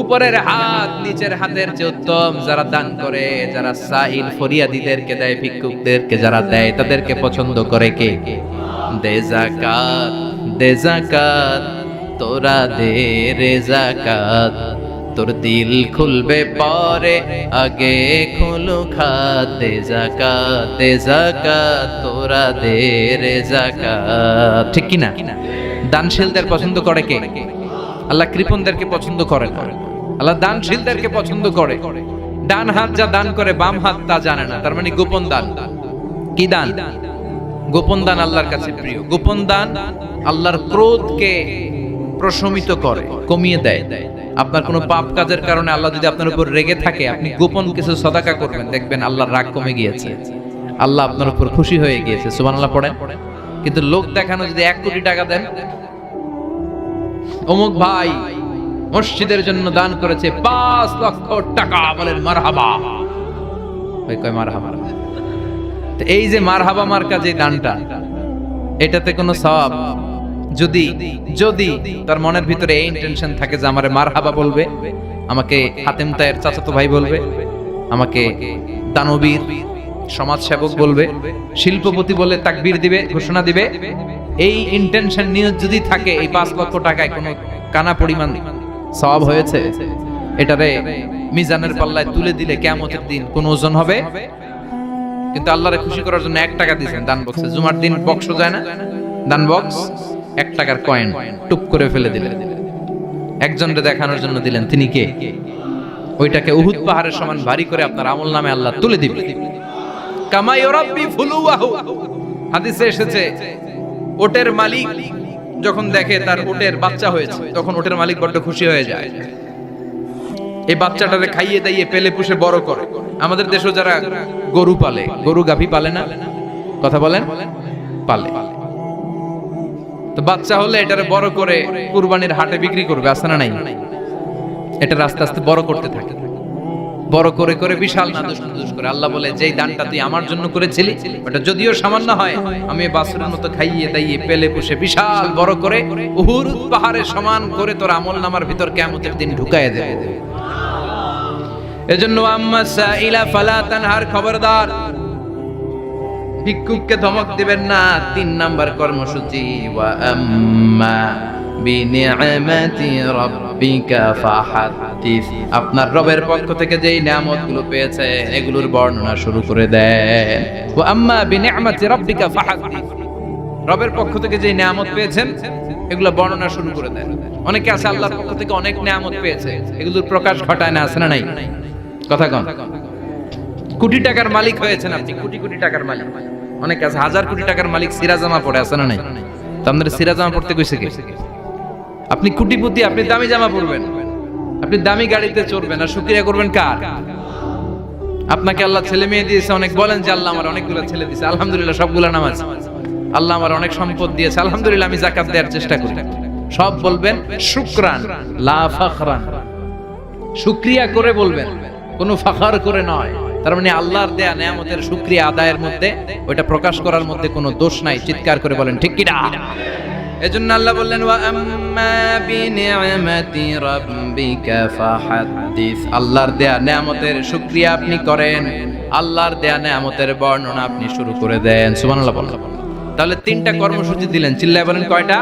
উপরের হাত নিচের হাতের চেয়ে উত্তম। যারা দান করে, যারা সাইল ফরিয়াদিদেরকে দেয়, ভিক্ষুকদেরকে যারা দেয়, তাদেরকে পছন্দ করে কে? দে যাকাত, দে যাকাত, তোরা দে রে যাকাত, তোর দিল খুলবে পরে, আগে খুলু খাত। দে যাকাত, দে যাকাত, তোরা দে রে যাকাত। ঠিক কি না? দানশীলদের পছন্দ করে কে? আল্লাহ কৃপণদেরকে পছন্দ করে না। আল্লাহ দানশীলদেরকে পছন্দ করে। ডান হাত যা দান করে, বাম হাত তা জানে না, তার মানে গোপন দান। কি দান? গোপন দান আল্লাহর কাছে প্রিয়। গোপন দান আল্লাহর ক্রোধকে প্রশমিত করে, কমিয়ে দেয়। আপনার কোনো পাপ কাজের কারণে আল্লাহ যদি আপনার উপর রেগে থাকে, আপনি গোপন কিছু সদাকা করবেন, দেখবেন আল্লাহর রাগ কমে গিয়েছে, আল্লাহ আপনার উপর খুশি হয়ে গিয়েছে। সুবহানাল্লাহ পড়েন। কিন্তু লোক দেখানো যদি 1 কোটি টাকা দেন, অমুক ভাই মসজিদের জন্য দান করেছে 5 লক্ষ টাকা, বলেন মারহাবা। ওই কয় মারহাবা। তো এই যে মারহাবা মার্কা যে দানটা, এটাতে কোনো সওয়াব যদি যদি তার মনের ভিতরে এই ইন্টেনশন থাকে যে আমারে মারহাবা বলবে, আমাকে হাতেম তায়ের চাচাতো ভাই বলবে, আমাকে দানবীর সমাজসেবক বলবে, শিল্পপতি বলে তাকবীর দিবে, ঘোষণা দিবে, এই ইন্টেনশন নিয়ে যদি থাকে, এই 5 লক্ষ টাকায় কোনো কানা পরিমাণ সওয়াব হয়েছে, এটারে মিজানের পাল্লায় তুলে দিলে কিয়ামতের দিন কোন ওজন হবে? কিন্তু আল্লাহরে খুশি করার জন্য 1 টাকা দিয়েছেন দান বক্সে। জুমার দিন বক্স যায় না, দান বক্স, 1 টাকার কয়েন টুপ করে ফেলে দিলেন, একজনকে দেখানোর জন্য দিলেন। তিনি কে? ওইটাকে উহুদ পাহাড়ের সমান ভারী করে আপনার আমল নামে আল্লাহ তুলে দিবে। কামা ইউরাব্বি ফুলুয়াহু, হাদিসে এসেছে, ওটের মালিক যখন দেখে তার ওটের বাচ্চা হয়েছে, তখন ওটের মালিক বড্ড খুশি হয়ে যায়। এই বাচ্চাটারে খাইয়ে দাইয়ে পেলে পুষে বড় করে। আমাদের দেশে যারা গরু পালে, গরু গাভী পালে না, কথা বলেন, পালে, তো বাচ্চা হলে এটারে বড় করে কুরবানির হাটে বিক্রি করবে, আছে না নাই? এটা আস্তে আস্তে বড় করতে থাকে। বড় করে করে বিশাল নাদুস নাদুস করে। আল্লাহ বলে যেই দানটা তুই আমার জন্য করেছিলি ওটা যদিও সামান্য হয়, আমি বাছুরের মতো খাইয়ে দাইয়ে পেলে পুষে বিশাল বড় করে উহুদ পাহাড়ের সমান করে তোর আমলনামার ভিতর কিয়ামতের দিন ঢুকায়ে দেব। এজন্য আম্মা সাইলা ফালা তানহার, খবরদার ভিক্ষুককে ধমক দিবেন না। 3 নাম্বার কর্মসূচি, ওয়া আম্মা বিনিআমাতি রাব্বিকা ফাহাদ্দিস, আপনার রবের পক্ষ থেকে যেই নিয়ামতগুলো পেয়েছেন এগুলোর বর্ণনা শুরু করে দেন। ওয়া আম্মা বিনিআমাতি রাব্বিকা ফাহাদ্দিস, রবের পক্ষ থেকে যেই নিয়ামত পেয়েছেন এগুলো বর্ণনা শুরু করে দেন। অনেকে আছে আল্লাহর পক্ষ থেকে অনেক নিয়ামত পেয়েছে, এগুলোর প্রকাশ ঘটায় না, আছে না নাই? কথা কন। কোটি টাকার মালিক হয়েছেন আপনি, কোটি কোটি টাকার মালিক। অনেকে আছে হাজার কোটি টাকার মালিক, সিরাজামা পড়ে, আছে না নাই? তো আমাদের সিরাজামা পড়তে কইছে কে? আপনি কোটিপতি, আপনি দামি জামা পরবেন, আপনি দামি গাড়িতে চড়বেন, আর শুকরিয়া করবেন কার? আপনাকে আল্লাহ ছেলে মেয়ে দিয়েছে, অনেক বলেন যে আল্লাহ আমার অনেকগুলো ছেলে দিয়েছে, আলহামদুলিল্লাহ সবগুলা নামাজ। আল্লাহ আমার অনেক সম্পদ দিয়েছে, আলহামদুলিল্লাহ আমি যাকাত দেওয়ার চেষ্টা করি। সব বলবেন শুকরান লা ফাখরান, শুকরিয়া করে বলবেন, কোনো ফাখর করে নয়। তার মানে আল্লাহর দেয়া নিয়ামতের শুকরিয়া আদায়ের মধ্যে, ওইটা প্রকাশ করার মধ্যে কোনো দোষ নাই। চিৎকার করে বলেন ঠিক কি না? এজন্য আল্লাহ বললেন ওয়া আম্মা বিনিআমাতি রাব্বিকা ফাহাদ্দিস, আল্লাহর দেয়া নিয়ামতের শুকরিয়া আপনি করেন, আল্লাহর দেয়া নিয়ামতের বর্ণনা আপনি শুরু করে দেন। সুবহানাল্লাহ বলেন। তাহলে 3টা কর্মসূচি দিলেন, চিল্লায় বলেন কয়টা?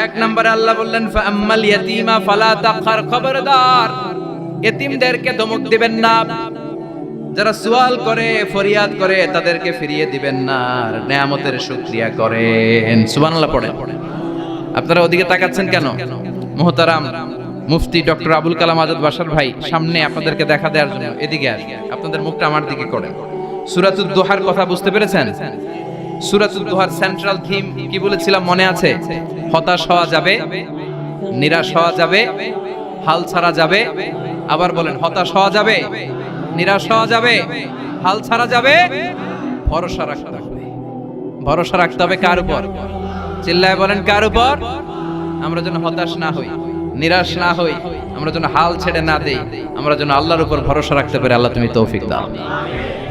1 নম্বরে আল্লাহ বললেন ফা আম্মাল ইয়াতীমা ফালা তাকহার, খবরদার এতিমদেরকে ধমক দিবেন না, যারা সুয়াল করে ফরিয়াদ করে তাদেরকে ফিরিয়ে দিবেন না, আর নিয়ামতের শুকরিয়া করেন। সুবহানাল্লাহ পড়েন। আপনারা ওদিকে তাকাচ্ছেন কেন? মুহতারাম মুফতি ডক্টর আবুল কালাম আজাদ বাশার ভাই সামনে আপনাদেরকে দেখা দেওয়ার জন্য এদিকে আসেন, আপনাদের মুখটা আমার দিকে করেন। সূরাতুদ দোহার কথা বুঝতে পেরেছেন? সূরাতুদ দোহার সেন্ট্রাল থিম কি বলেছিলাম মনে আছে? হতাশ হওয়া যাবে, নিরাশ হওয়া যাবে, হাল ছাড়া যাবে। আবার বলেন, হতাশ হওয়া যাবে, নিরাশ হওয়া যাবে, হাল ছাড়া যাবে, ভরসা রাখতে হবে। ভরসা রাখতে হবে কার উপর? চিল্লায় বলেন কার উপর? আমরা যেন হতাশ না হই, নিরাশ না হই, আমরা যেন হাল ছেড়ে না দেই, আমরা যেন আল্লাহর উপর ভরসা রাখতে পারি। আল্লাহ তুমি তৌফিক দাও।